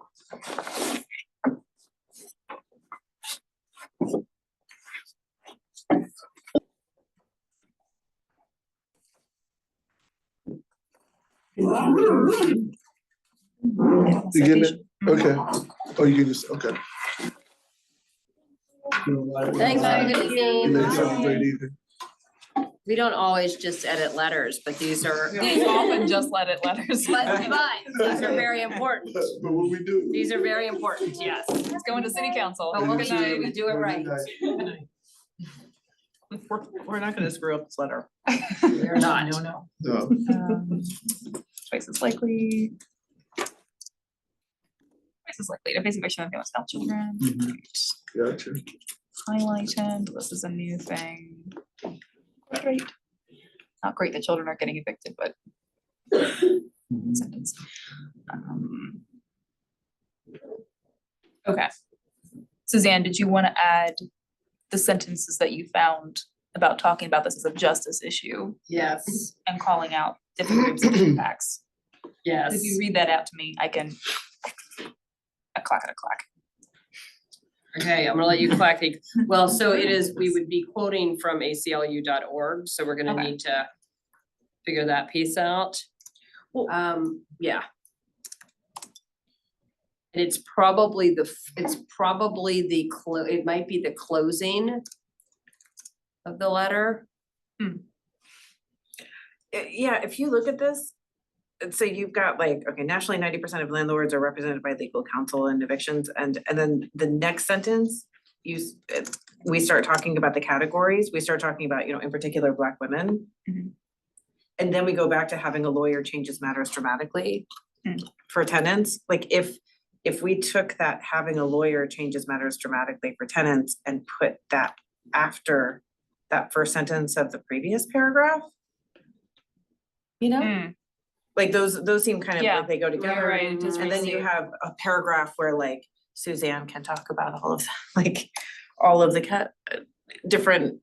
Okay. You getting it? Okay. Oh, you can just, okay. Thanks, have a good Good evening. night, have a great evening. We don't always just edit letters, but these are, These often just let it letters. but these are very important. But what we do. These are very important, yes. It's going to city council. But we'll Good make sure night. we do it right. We're not gonna screw up this letter. We're not. No. No. Twice as likely. Twice as likely to face eviction of families without children. Mhm. Gotcha. Highlighted, this is a new thing. Great. Not great that children are getting evicted, but Mhm. sentence. Okay. Suzanne, did you want to add the sentences that you found about talking about this as a justice issue Yes, and calling out different groups of impacts? yes. If you read that out to me, I can a clack and a clack. Okay, I'm gonna let you clack it. Well, so it is, we would be quoting from ACLU.org, so we're gonna Okay. need to figure that piece out. Yeah. And it's probably the it might be the closing of the letter. Yeah, if you look at this, so you've got like, okay, nationally 90% of landlords are represented by legal counsel in evictions, and then the next sentence, we start talking about the categories, we start talking about, in particular, Black women. Mhm. And then we go back to having a lawyer changes matters dramatically. for tenants, like if we took that having a lawyer changes matters dramatically for tenants and put that after that first sentence of the previous paragraph. You know, Mm, like those seem kind of Yeah, like they go together. right, it does And then you restate. have a paragraph where like Suzanne can talk about all of, like, all of the different,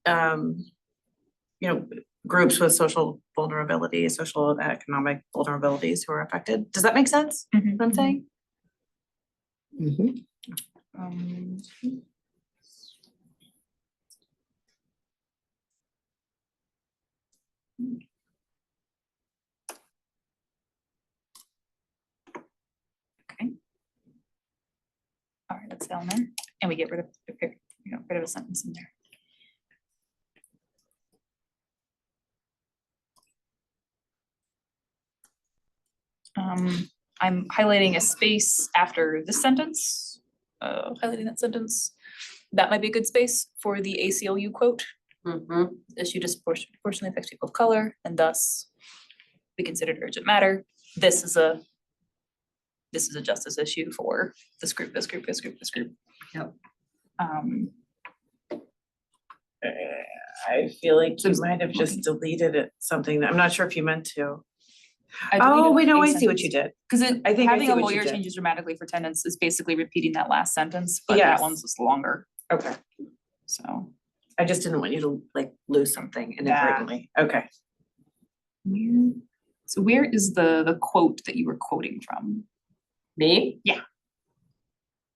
you know, groups with social vulnerability, social and economic vulnerabilities who are affected. Does that make sense? Mhm. What I'm saying? Mhm. Um, Okay. All right, that's down there, and we get rid of, rid of a sentence in there. I'm highlighting a space after this sentence, highlighting that sentence. That might be a good space for the ACLU quote. Mhm. Issue disproportionately affects people of color, and thus we consider it urgent matter. This is a justice issue for this group, this group, this group, this group. Yep. I feel like you might have just deleted it, something, I'm not sure if you meant to. I Oh, deleted wait, no, a I see what you sentence. did. Cause I think I having see a what you lawyer did. changes dramatically for tenants is basically repeating that last sentence, but Yes. that one's just longer, Okay, so. I just didn't want you to like lose something Yeah. inadvertently. Okay. So where is the quote that you were quoting from? Me? Yeah.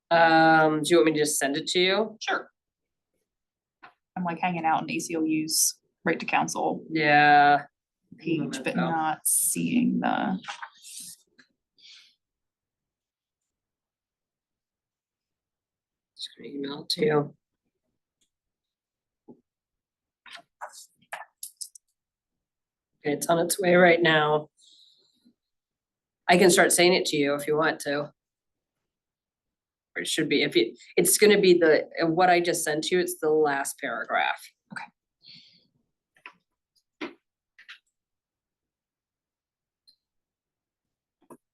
Do you want me to just send it to you? Sure. I'm like hanging out in ACLU's right to counsel Yeah. page, but Oh. not seeing the. Just gonna email it to you. Okay, it's on its way right now. I can start saying it to you if you want to. Or it should be, it's gonna be what I just sent you, it's the last paragraph.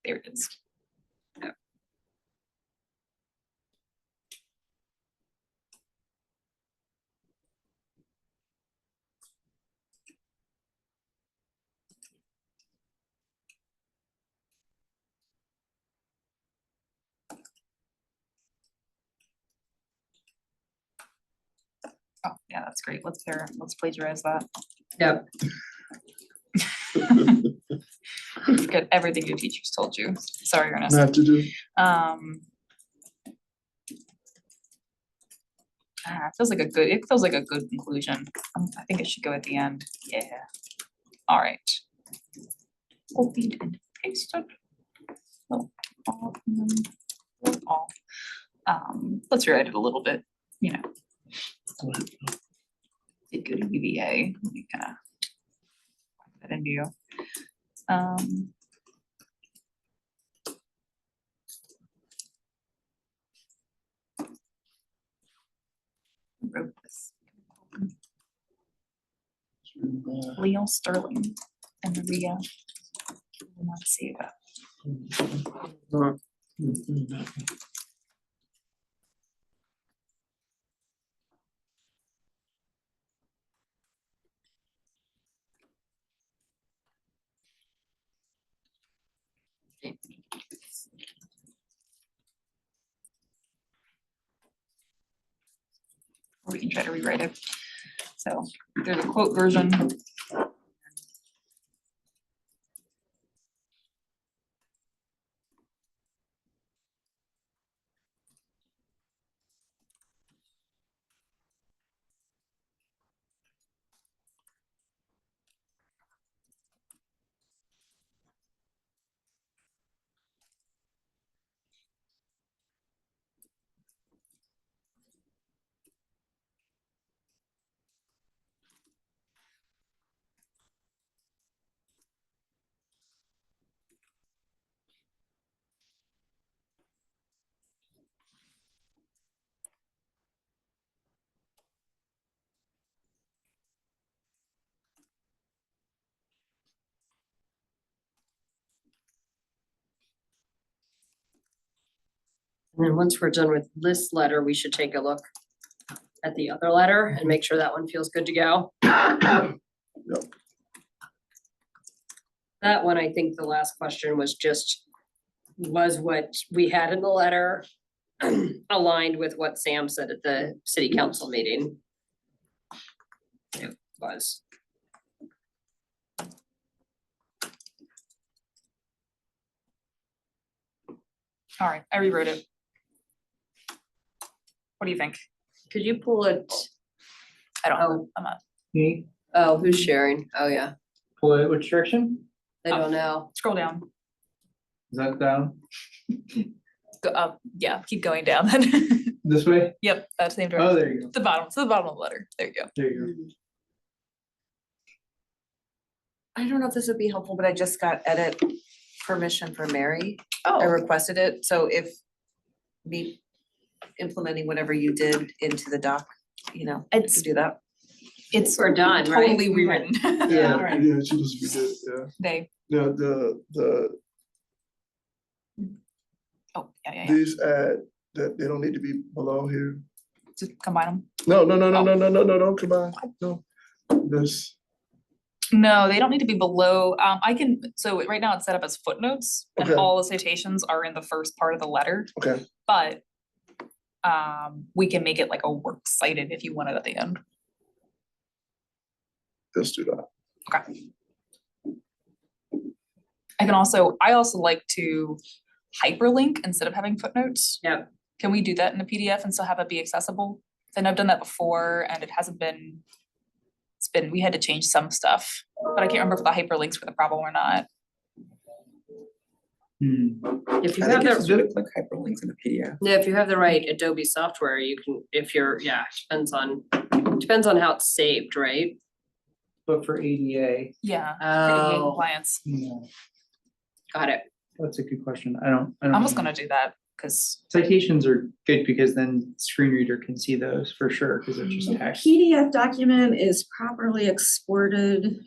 There it is. Oh, yeah, that's great. Let's plagiarize that. Yep. You get everything your teachers told you. Sorry, Ernest. Not to do. It feels like a good conclusion. I think it should go at the end. Yeah. All right. Copied and pasted. Oh, all. Let's rewrite it a little bit, you know. Did go to UVA. Let me kind of put that into you. Who wrote this? Leo Sterling and Maria. Will not see that. Or we can try to rewrite it. So there's a quote version. And then once we're done with this letter, we should take a look at the other letter and make sure that one feels good to go. That one, I think the last question was what we had in the letter aligned with what Sam said at the city council meeting. It was. All right, I rewrote it. What do you think? Could you pull it? I don't Oh. know, I'm not, Me, Oh, who's sharing? Oh, yeah. pull it, which direction? I don't know. scroll down, Is that down? go up, yeah, keep going down then. This way? Yep, that's the same Oh, direction, there you go. the bottom, to the bottom of the letter, there you go. There you I don't know if this would be helpful, but I just got edit permission for Mary. I Oh, requested it, so if me implementing whatever you did into the doc, you know, to it's, do that. it's We're done, right? totally rewritten. Yeah, Alright. yeah, she just redid, yeah. They, Now, the, oh, yeah, these add, that they don't need to be below here. just combine them. No, don't combine, no. This, No, they don't need to be below, I can, so right now it's set up as footnotes, and Okay. all the citations are in the first part of the letter, okay, but we can make it like a works cited if you want it at the end. let's do that. I also like to hyperlink instead of having footnotes. Yep. Can we do that in a PDF and still have it be accessible? And I've done that before and it hasn't been, we had to change some stuff, but I can't remember if the hyperlinks were the problem or not. If you I have think it's the, really quick hyperlinks in the PDF. yeah, if you have the right Adobe software, you can, if you're, yeah, depends on how it's saved, right? But for ADA, Yeah, for ADA Oh, compliance. yeah, got it. that's a good question. I don't. I'm just know. gonna do that, cause Citations are good because then screen reader can see those for sure, because it's just text. PDF document is properly exported.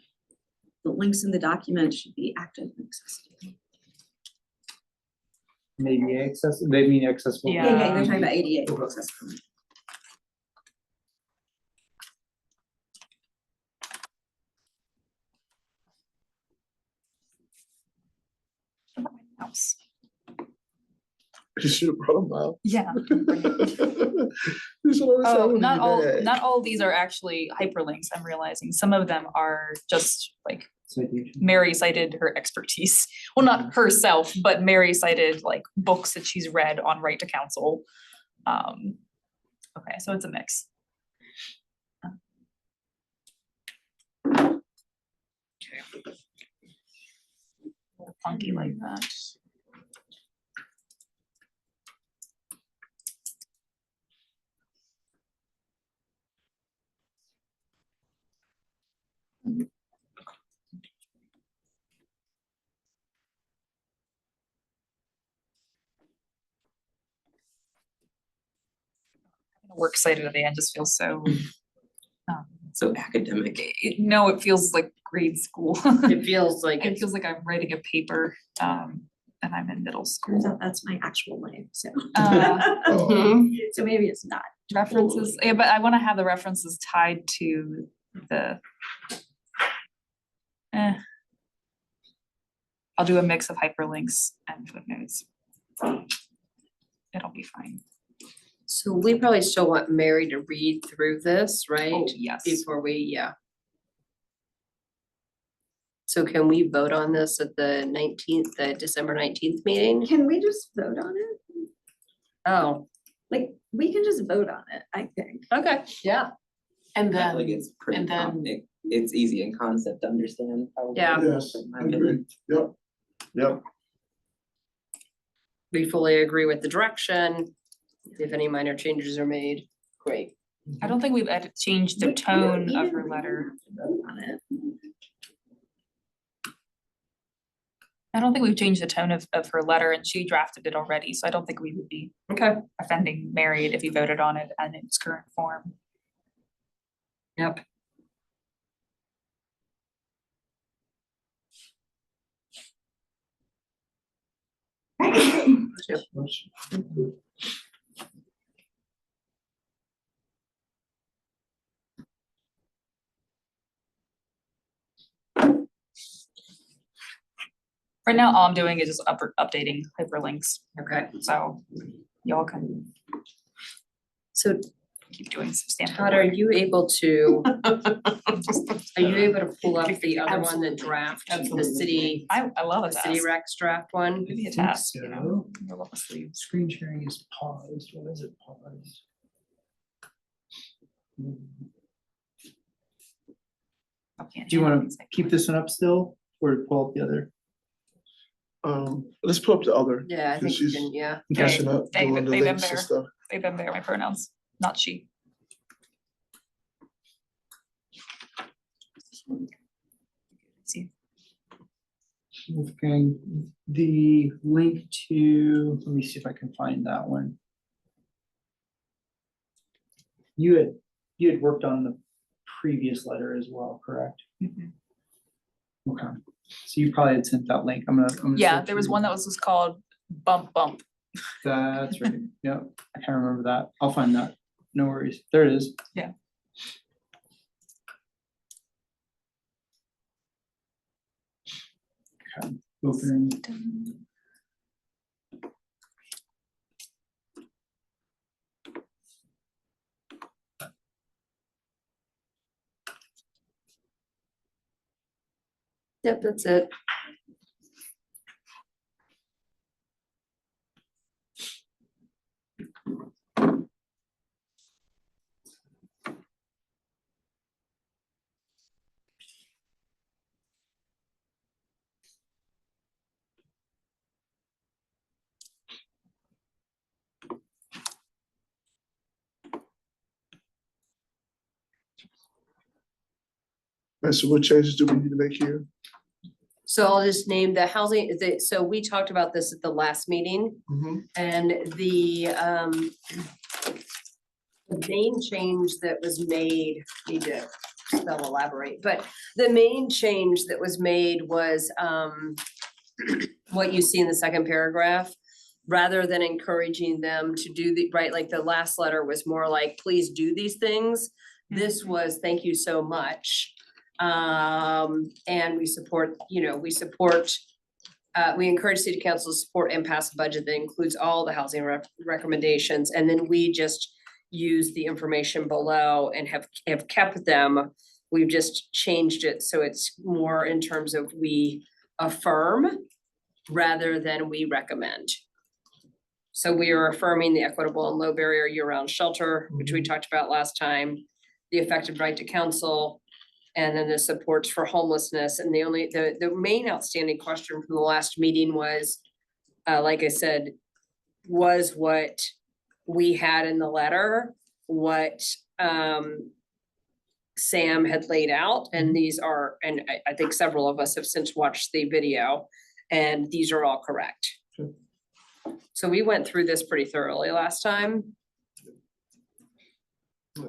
The links in the document should be active and accessible. Maybe accessible, they mean accessible. Yeah. Yeah, they're talking about ADA accessible. mouse. You should have brought them out. Yeah. You should always have Oh, them in not your all, bag. not all of these are actually hyperlinks, I'm realizing. Some of them are just like Citation. Mary cited her expertise. Well, not herself, but Mary cited like books that she's read on Right to Counsel. Okay, so it's a mix. Okay. Funky like that. Works cited at the end just feels so, So academic. no, it feels like grade school. It feels like It it's, feels like I'm writing a paper, and I'm in middle Turns school. out that's my actual name, so. Oh. So maybe it's not. References, yeah, but I wanna have the references tied to the. I'll do a mix of hyperlinks and footnotes. It'll be fine. so we probably still want Mary to read through this, right? Oh, yes. Before we, yeah. So can we vote on this at the 19th, the December 19th meeting? Can we just vote on it? Oh, Like, we can just vote on it, I think. okay, yeah, And I feel like it's pretty and then- it's easy in concept to understand how. Yeah. Yes, I agree, yep, yep. we fully agree with the direction. If any minor changes are made, great. I don't think we've changed the We don't tone of even her really letter. have to vote on it. I don't think we've changed the tone of her letter and she drafted it already, so I don't think we would be Okay. offending Mary if you voted on it in its current form. Yep. Yep. Right now, all I'm doing is just updating hyperlinks, Okay, so y'all can so keep doing substantial Todd, are work. you able to, pull up the other one, the draft, the city, I love the a city task. Rex draft one? Maybe a think task, you know? so. Roll up my sleeves. Screen sharing is paused. What is it paused? Do you wanna keep this one up still or pull up the other? Let's pull up the other, Yeah, I think Because we she's- can, yeah. catching up, They- doing the they've been links and there. stuff. They've been there, my pronouns, not she. See, Wolfgang, the link to, let me see if I can find that one. You had worked on the previous letter as well, correct? Mhm. Okay, so you probably had sent that link. I'm gonna. yeah, search there was through. one that was just called Bump Bump. That's right, yeah, I can't remember that. I'll find that. No worries. There it is. Yeah. Okay, open. Yep, that's it. And so what changes do we need to make here? So I'll just name the housing, so we talked about this at the last meeting. Mhm. And the main change that was made, need to spell elaborate, but the main change that was made was what you see in the second paragraph. Rather than encouraging them to do the, right, like the last letter was more like, please do these things. This was, thank you so much. And we support, we encourage city council to support and pass a budget that includes all the housing recommendations, and then we just use the information below and have kept them. We've just changed it, so it's more in terms of we affirm rather than we recommend. So we are affirming the equitable and low barrier year-round shelter, which we talked about last time, the effective right to counsel, and then the supports for homelessness. And the main outstanding question from the last meeting was, like I said, was what we had in the letter, what Sam had laid out, and these are, and I think several of us have since watched the video, and these are all correct. Sure. So we went through this pretty thoroughly last time.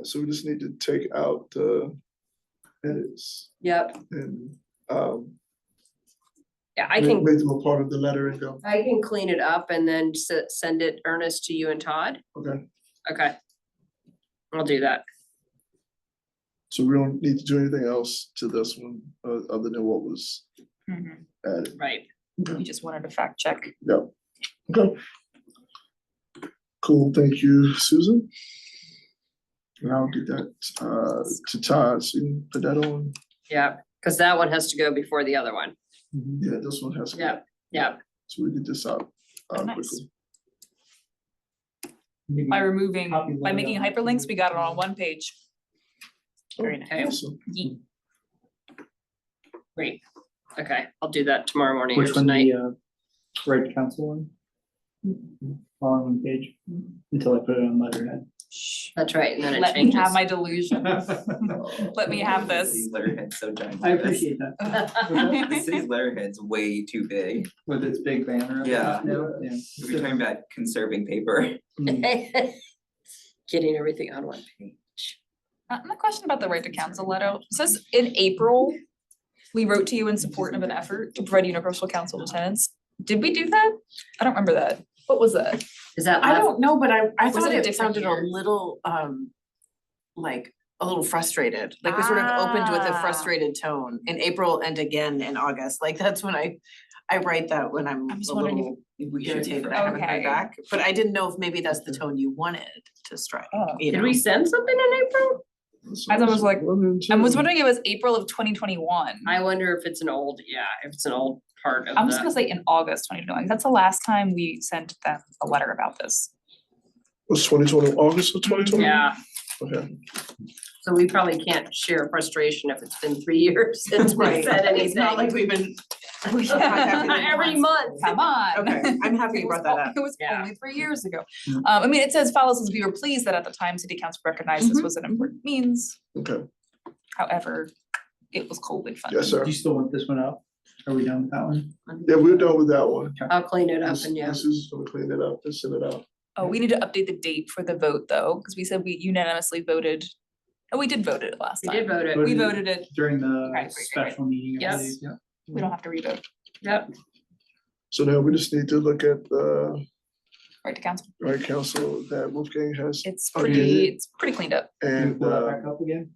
So we just need to take out the edits Yep, and yeah, I can make them a part of the letter and go, clean it up and then send it, Ernest, to you and Todd. okay, Okay. I'll do that. so we don't need to do anything else to this one, other than what was Mhm. added. Right. You just wanted to fact check. Yep. Okay. Cool, thank you, Susan. And I'll get that to Todd, so you can put that on. Yeah, because that one has to go before the other one. Yeah, this one has. to go. Yeah, yeah. So we get this out Nice. quickly. By removing, Copy by making layout. hyperlinks, we got it on one page. Very nice. Okay. Awesome. Yeet. Great. Okay, I'll do that tomorrow morning or Which one, tonight. the right to council one? On one page, until I put it on letterhead. That's right, and then it Let me have changes. my delusion. Let me have this. City's letterhead's so giant. I appreciate that. The city's letterhead's way too big. With its big banner. at the Yeah. top now, yeah. We're talking about conserving paper. Mm. Getting everything on one page. My question about the right to counsel letter, it says in April, we wrote to you in support of an effort to provide universal counsel to tenants. Did we do that? I don't remember that. What was that? Is that I last? don't know, but I Was thought it a it different sounded a year? little, like, a little frustrated, like we sort of opened with a Ah. frustrated tone in April and again in August, like that's when I write that when I'm I'm just a wondering little We should- irritated, I haven't heard Okay. back, but I didn't know if maybe that's the tone you wanted to strike, Oh. you Did know? we send something in April? I thought it was like- I was two. wondering if it was April of 2021. I wonder if it's an old, if it's an old part of I'm just the- gonna say in August 2021. That's the last time we sent them a letter about this. Was 2020, August of 2020? Yeah, Okay. so we probably can't share frustration if it's been 3 years since we Right. said anything. It's not like we've been. Every month. Come on. Okay, I'm happy you It was brought that o- up. It was Yeah. only 3 years ago. Mm. I mean, it says follows as we were pleased that at the time city council recognized this was an important means. Okay, However, it was COVID funded. yes, sir. Do you still want this one up? Are we done with that one? Yeah, we're done with that one. I'll clean it up This and this is gonna clean it up and send it out. Oh, we need to update the date for the vote though, because we said we unanimously voted. Oh, we did vote it last we time. did vote it. We voted it. During Right, the right. special meeting, I Yes. believe, yeah. We don't have to revote. Yep, So now we just need to look at the Right to council. right council that Wolfgang has It's Okay. pretty cleaned up. Can you and pull that back up again?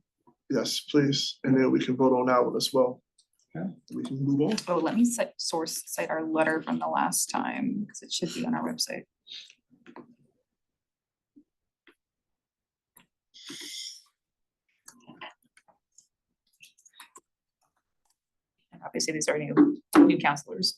yes, please, and then we can vote on that one as well. Okay. We can move on. Oh, let me cite our letter from the last time, because it should be on our website. And obviously, these are new counselors.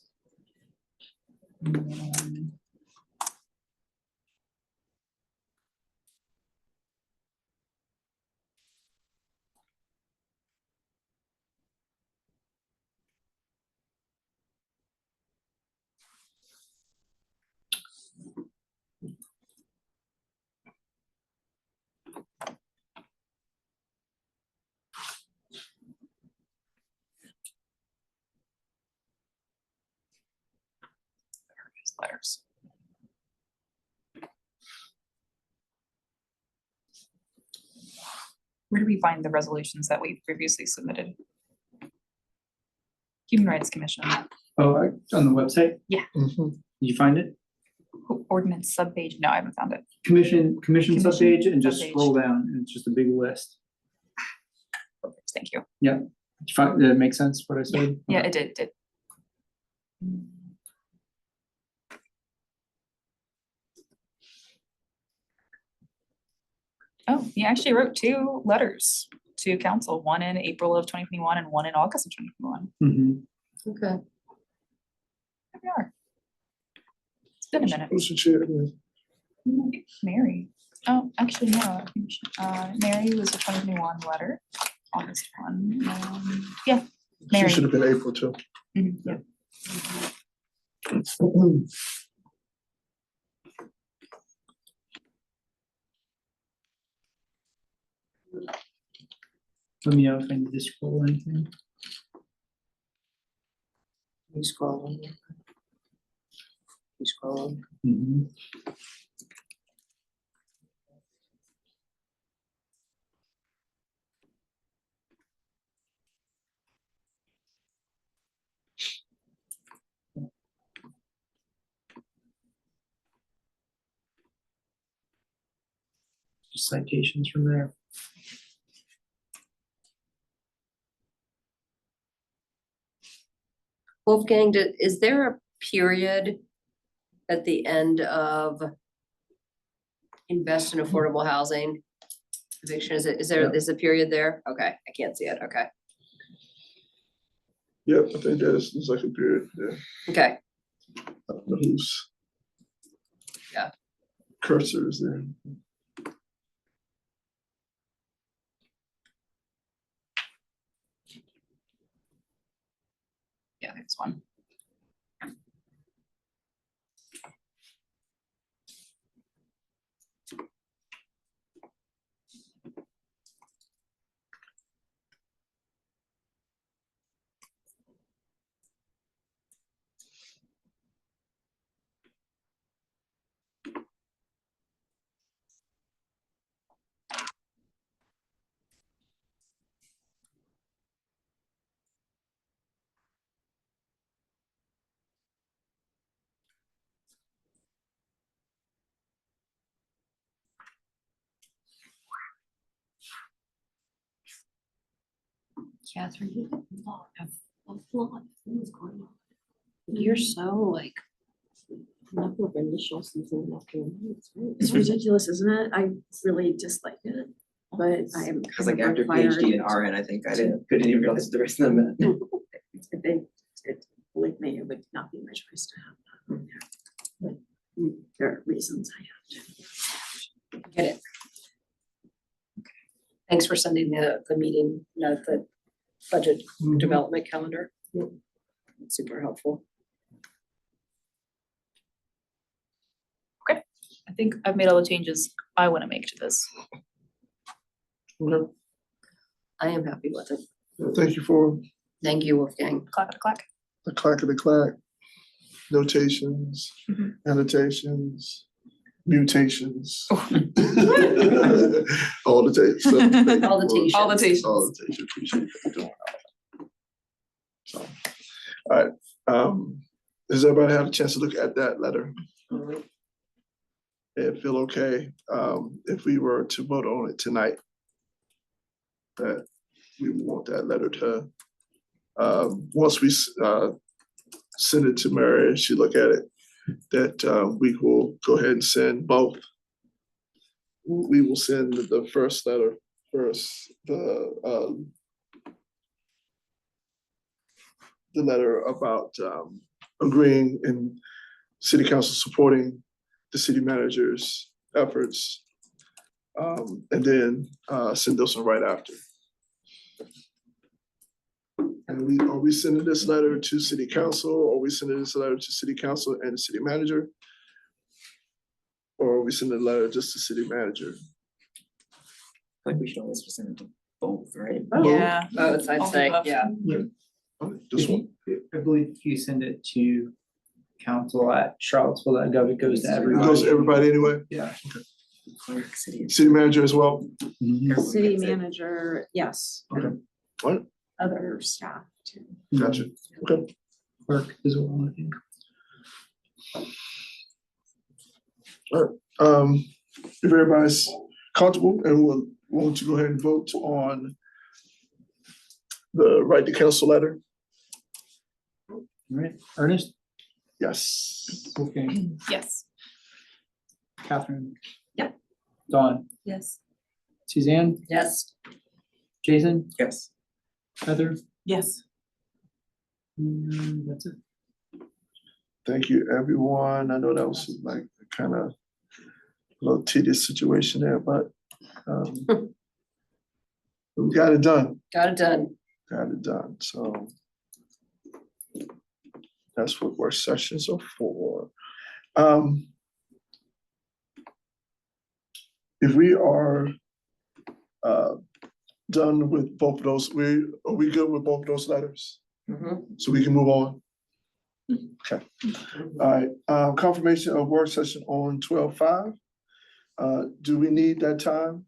Letters. Where do we find the resolutions that we previously submitted? Human Rights Commission, Oh, on the website? Mhm. Did you find it? ordinance subpage, no, I haven't found it. Commission Commission subpage and just subpage. scroll down and it's just a big list. Perfect, thank you. Did you find, did it make sense what I said? Yeah, Okay. it did. Oh, he actually wrote 2 letters to council, one in April of 2021 and one in August of 2021. Mhm. okay. There we are. It's been a minute. Who's the chair? Mary. Oh, actually, no, I think Mary was a 2021 letter, August one, yeah. She Mary. should have been April too. Mhm, yeah. Let me know if I need to scroll anything. You scroll. You scroll. Mhm. Just citations from there. Wolfgang, is there a period at the end of invest in affordable housing? Eviction, is there, Yeah. is a period there? Okay, I can't see it, okay, Yep, I think there's like a period there. okay, I don't know whose. Yeah. Cursor is there. Yeah, there's one. Catherine, you have A lot of things going on. you're so like, Number of initials and things after. It's ridiculous, isn't it? I really dislike it, but I am Cause like kind of after required. PhD and RN, I think couldn't even realize the rest of them. Believe me, it would not be my choice to have that on there. But there are reasons I have to. get it. Thanks for sending the meeting, the budget development calendar. Super helpful. I think I've made all the changes I wanna make to this. Okay, I am happy with it. thank you for Thank you, Wolfgang. Clack, clack, clack. the clack, notations, annotations, mutations. All the tations. All the tations. All the tations. All the tations, appreciate you doing that. So, all right, does everybody have a chance to look at that letter? And feel okay, if we were to vote on it tonight? That we want that letter to, once we send it to Mary and she look at it, that we will go ahead and send both. We will send the first letter first, the letter about agreeing and city council supporting the city manager's efforts. And then send those one right after. And are we sending this letter to city council, or are we sending this letter to city council and the city manager? Or are we sending a letter just to city manager? Like we should always just send it to both, right? Yeah. Both, I'd All say, of yeah. Just one, I believe if you send it to council at Charlottesville.gov, it goes to everybody. it goes to everybody anyway, Yeah. Clerk, city. city manager as well. Everyone City gets it. manager, yes. Okay. What? Other staff too. Gotcha, okay. Clerk as well, I think. If everybody's comfortable and we'll want to go ahead and vote on the right to council letter, All right, Ernest, yes. Wolfgang, Yes. Catherine. Yep. Dawn, Yes. Suzanne, Yes. Jason, Yes. Heather, Yes. that's it. Thank you, everyone. I know that was like kind of a little tedious situation there, but we got it done, Got it done. so that's what work sessions are for. If we are done with both of those, are we good with both of those letters? Mhm. So we can move on? Okay, all right, confirmation of work session on 12/5. Do we need that time?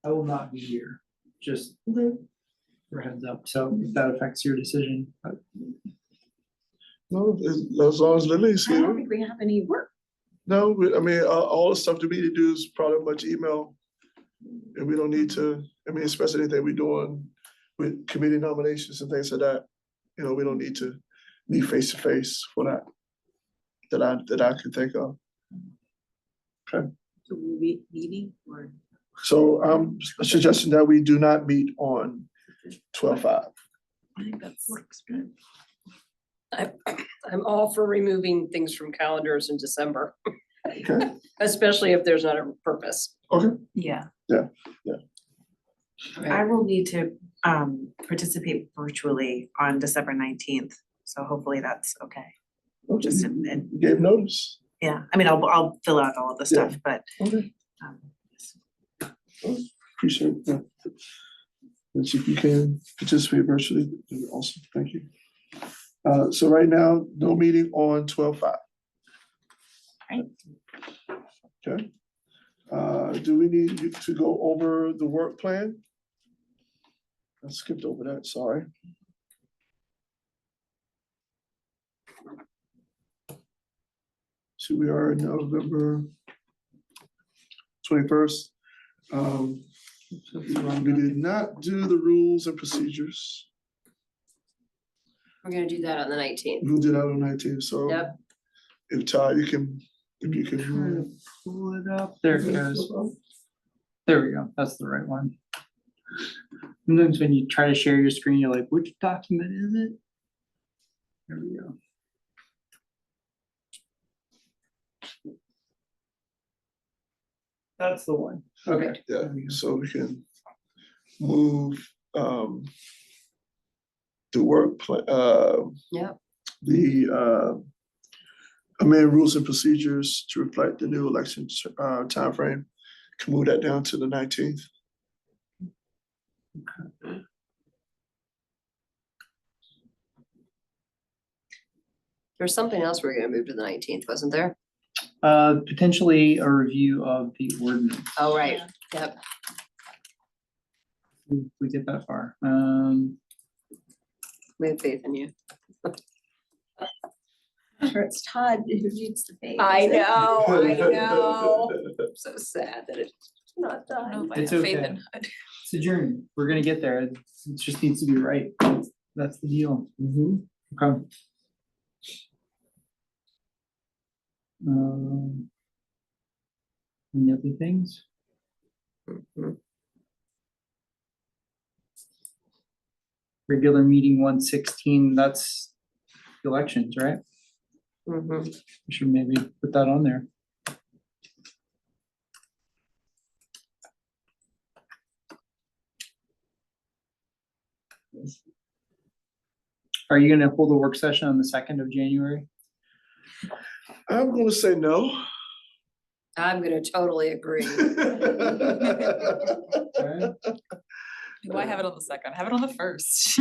I will not be here, just for heads up, so if that affects your decision. No, as long as Lily's I don't here. think we have any work. No, I mean, all the stuff that we need to do is probably much email. And we don't need to, I mean, especially anything we're doing with committee nominations and things like that. You know, we don't need to meet face to face for that. That I could think of. So we'll be meeting or? So I'm suggesting that we do not meet on 12/5. I think that works good. I'm all for removing things from calendars in December, Okay, especially if there's not a purpose. okay, Yeah. Okay. I will need to participate virtually on December 19th, so hopefully that's okay. Just in, You gave notice. yeah, I mean, I'll fill out all of the stuff, but Okay, um, appreciate that. Let's see if you can participate virtually. That'd be awesome, thank you. So right now, no meeting on 12/5. Right. Okay. Do we need you to go over the work plan? I skipped over that, sorry. So we are in November 21st. We did not do the rules and procedures. We're gonna do that on the 19th. We'll do that on 19th, so. Yep. If Todd, if you can. Trying to pull it up. There it goes. There we go. That's the right one. Sometimes when you try to share your screen, you're like, which document is it? There we go. That's the one. Okay. Yeah, There we go. so we can move, the work, Yep. the, amend rules and procedures to reflect the new election, timeframe. Can move that down to the 19th. There's something else we're gonna move to the 19th, wasn't there? Potentially a review of the ordinance. Oh, right, yep. If we get that far. We have faith in you. Sure, it's Todd who needs the face. I know, I know. So sad that it's not I don't know done. if I It's have faith okay. in. It's a journey. We're gonna get there. It just needs to be right. That's the deal. Okay. Any other things? Regular meeting 116, that's elections, right? Mhm. We should maybe put that on there. Are you gonna hold a work session on the 2nd of January? I'm gonna say no. I'm gonna totally agree. Okay. Why have it on the second? Have it on the first.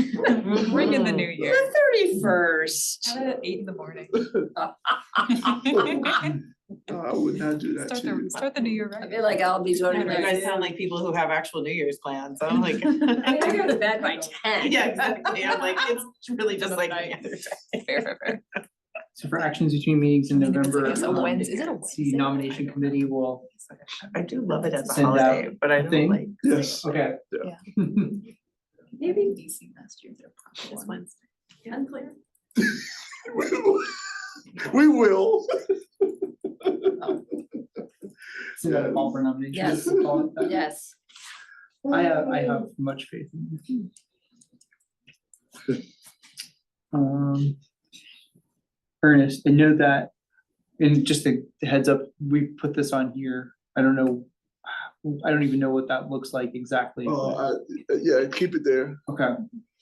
Bring in the new year. The 31st. Have it at 8 in the morning. I would not do that to you. Start the new year I right. feel like I'll be You totally. guys sound like people who have actual New Year's plans. I'm like. I mean, I go to bed by 10. Yeah, exactly. I'm like, it's really just like any other day. Fair, fair, fair. So for actions between meetings in I think it's, I November, guess, a Wednesday. Is it a the Wednesday? nomination committee will, I do love it as a Send out holiday, but I don't thing. like. Yes. okay. Maybe DC last year, they're probably this one. Wednesday. Unclear. We will. Send out a call for nominations. Yes. We'll call it that. Yes. I have much faith in you. Ernest, I know that, and just a heads up, we put this on here. I don't know. I don't even know what that looks like exactly. but- Yeah, keep it there, Okay,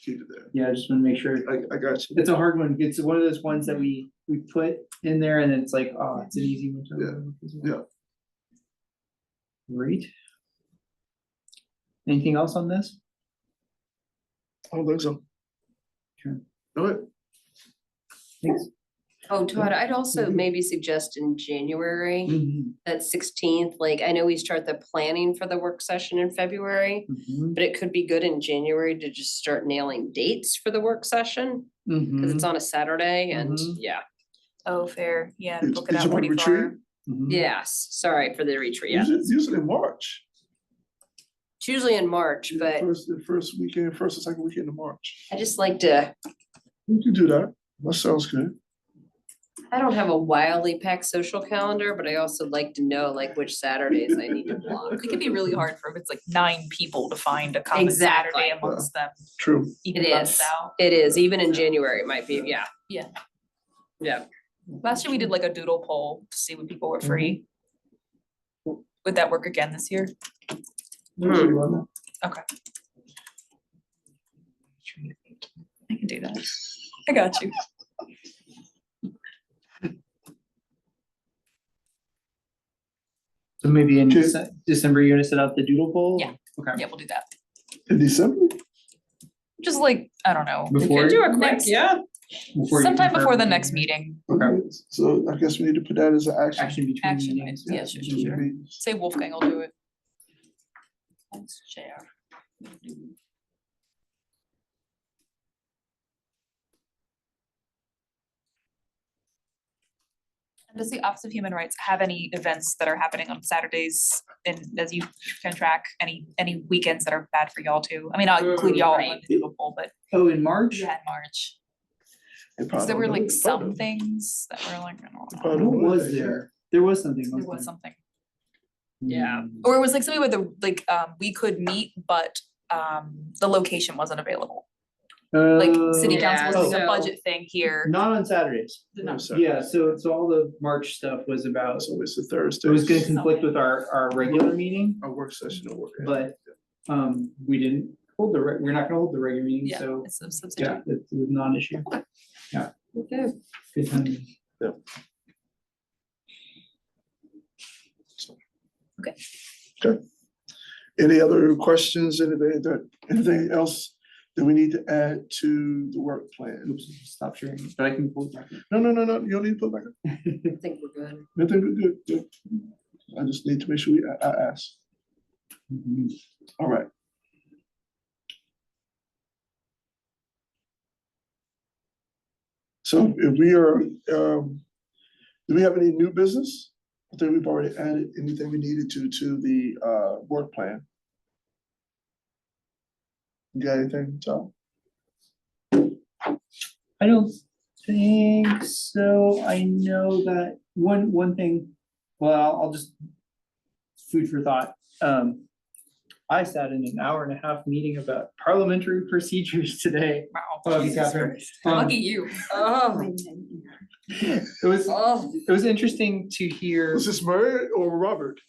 keep it there. yeah, I just wanna make sure. I got you. It's a hard one. It's one of those ones that we put in there and it's like, oh, it's an easy one. to overlook as well. Great. Anything else on this? I don't think so. Okay. All right. Thanks. Oh, Todd, I'd also maybe suggest in January, Mhm, that 16th, like, I know we start the planning for the work session in February, mhm, but it could be good in January to just start nailing dates for the work session, because it's mhm, on a Saturday and, Mhm. yeah. Oh, fair. Yeah, It's- book it it's out a pretty retreat? far. mhm. Yes, sorry for the retreat, yeah. Usually in March. It's usually in March, but The first weekend, first or second weekend of March. I just like to, You can do that. That sounds good. I don't have a wildly packed social calendar, but I also like to know like which Saturdays I need to block. It can be really hard for if it's like 9 people to find a common Exactly. Saturday amongst them, True. even It months is. out. It is, even in January, it might be, yeah. Yeah. Yeah. Last year we did like a doodle poll to see when people were free. Would that work again this year? Okay. I can do that. I got you. So maybe in Okay. December, you're gonna set out the doodle poll? Yeah. Okay. Yeah, we'll do that. In December? Just like, I don't know, Before, Do a quick, Next- yeah. before you sometime confirm before the it. next meeting. Okay. So I guess we need to put that as an action. Action between Action, meetings. yeah, sure, Between sure. meetings. Say Wolfgang will do it. Let's share. Does the Office of Human Rights have any events that are happening on Saturdays and as you can track any weekends that are bad for y'all too? I mean, I'll include y'all in the Liverpool, but Oh, in March? yeah, in March. They 'Cause probably there were don't know. like some things that were like, I don't know. Probably What don't know was that yet. there? There was something, There wasn't was there? something. Yeah. Or it was like something with the, like, we could meet, but the location wasn't available. Like city council was Yeah, doing a so- budget thing here. Not on Saturdays. No, sir. Yeah, so all the March stuff was about, So it's a Thursday. it was gonna conflict with our regular meeting, A work session or work. but we didn't hold we're not gonna hold the regular meeting, Yeah, so it's a substantial. yeah, it was non-issue. Okay. Good timing. Any other questions, anything else that we need to add to the work plan? Oops, stop sharing, but I can pull it back. No, you don't need to put back up. I think we're good. Nothing, good. I just need to make sure I ask. All right. So if we are, do we have any new business? I think we've already added anything we needed to the work plan. You got anything, Tom? I don't think so. I know that one thing, well, I'll just food for thought. I sat in an hour and a half meeting about parliamentary procedures today. Wow. Catherine. Lucky you. Oh, It was interesting to hear. Was this Murray or Robert?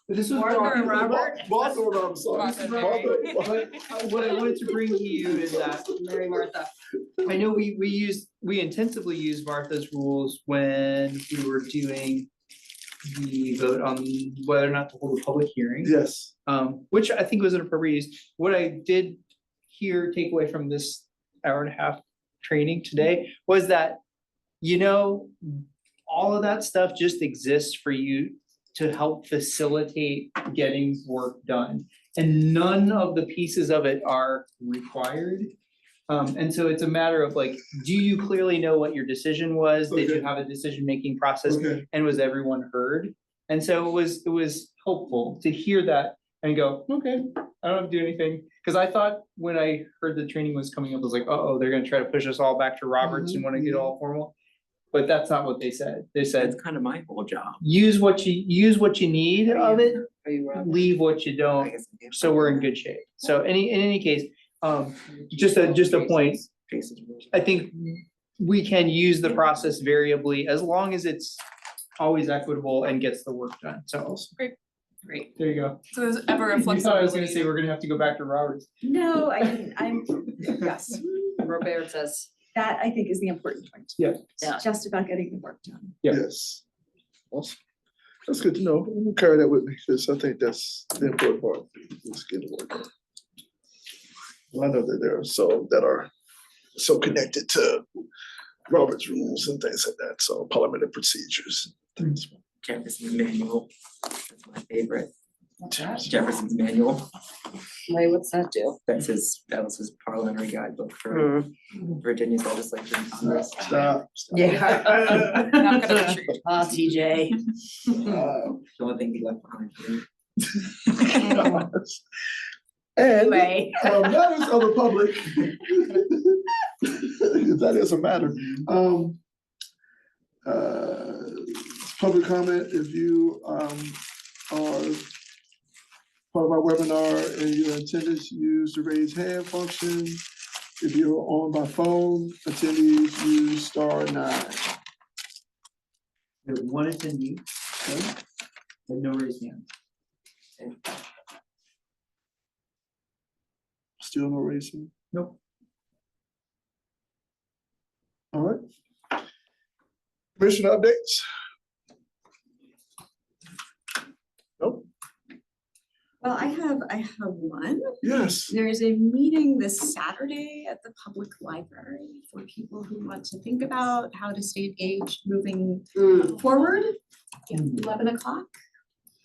This was Martha and Robert. Martha or Robert, sorry. Martha, Martha. What I wanted to bring to you is that Mary Martha. I know we intensively used Martha's rules when we were doing the vote on whether or not to hold a public hearing. Yes. Which I think was an appropriate use. What I did take away from this hour and a half training today was that, all of that stuff just exists for you to help facilitate getting work done. And none of the pieces of it are required. And so it's a matter of like, do you clearly know what your decision was? Did you Okay. have a decision-making process? Okay. And was everyone heard? And so it was helpful to hear that and go, okay, I don't have to do anything. Cause I thought when I heard the training was coming up, I was like, uh-oh, they're gonna try to push us all back to Roberts and wanna get all formal. But that's not what they said. They said, That's kind of my whole job. use what you need of it, Are you Robert? leave what you I don't, guess I'm so we're in good shape. So in any case, just a point, Jason's rules. I think we can use the process variably as long as it's always equitable and gets the work done. So Great. there you go. So there's ever a You thought I was gonna flexibility. say we're gonna have to go back to Roberts. No, I'm, yes, Robert says, that I think is the important point. Yeah. Yeah. It's just about getting the work done. Yeah. Yes. Awesome. That's good to know. I'm gonna carry that with me, because I think that's the important part. Let's get the work done. Well, I know that there are some that are so connected to Robert's rules and things like that, so parliamentary procedures. and things. Jefferson's manual, that's my favorite. what's that? Jefferson's manual, Wait, what's that do? that was his parliamentary guidebook for Virginia's legislature and Congress. Stop. Yeah. Not gonna retreat. Ah, TJ. Uh, The only thing he left behind for me. And Anyway. that is other public. That is a matter. Public comment, if you are part of our webinar and you're intended to use the raise hand function. If you're on by phone, attendees use *9. There's one attendee, okay, and no raised hand. Still no raising? Nope. All right. Commissioner updates? Nope, Well, I have one. yes. There's a meeting this Saturday at the public library for people who want to think about how to stay engaged moving forward. At 11 o'clock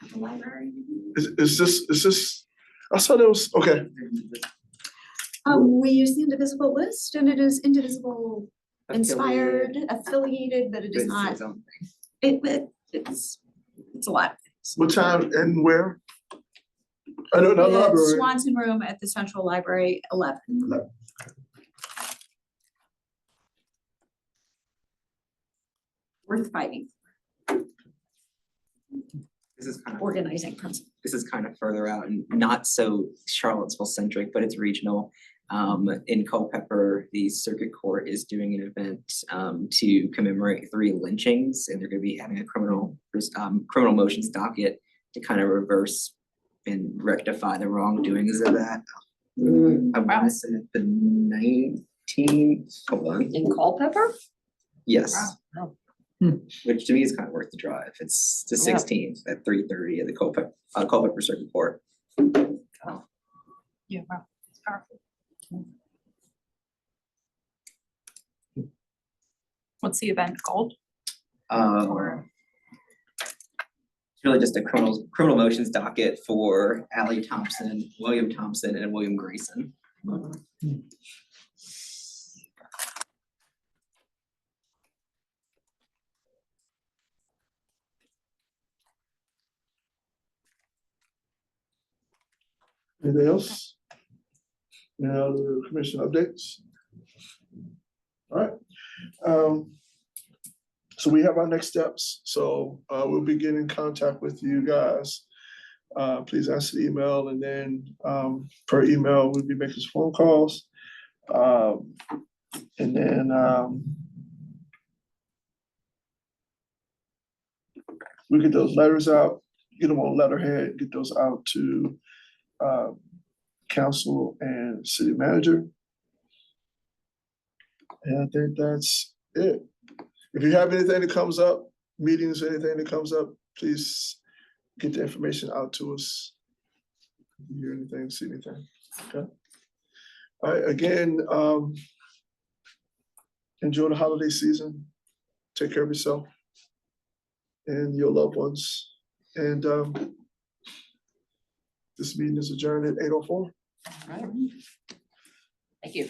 at the library. Is this, I saw there was, okay, We use the indivisible list and it is indivisible inspired, affiliated, but it is not It's a lot. What time and where? I don't know, The library. Swanson Room at the Central Library, 11. Worth fighting, This is kind of, organizing principle. this is kind of further out and not so Charlottesville centric, but it's regional. In Culpeper, the circuit court is doing an event to commemorate 3 lynchings, and they're gonna be having a criminal motions docket to kind of reverse and rectify the wrongdoings of that. I wanna say the 19th, hold on, In Culpeper? yes. Wow. Which to me is kind of worth the drive. It's the Yeah. 16th at 3:30 at the Culpeper Circuit Court. Yeah, wow, it's powerful. What's the event called? It's really just a criminal motions docket for Ally Thompson, William Thompson, and William Grayson. Anything else? Now the commission updates. All right. So we have our next steps. So we'll be getting in contact with you guys. Please answer the email, and then per email, we'll be making some phone calls. And then we get those letters out, get them on letterhead, get those out to council and city manager. And I think that's it. If you have anything that comes up, meetings, anything that comes up, please get the information out to us. If you hear anything, see anything, okay? All right, again, enjoy the holiday season. Take care of yourself and your loved ones. And this meeting is adjourned at 8:04. Right. Thank you.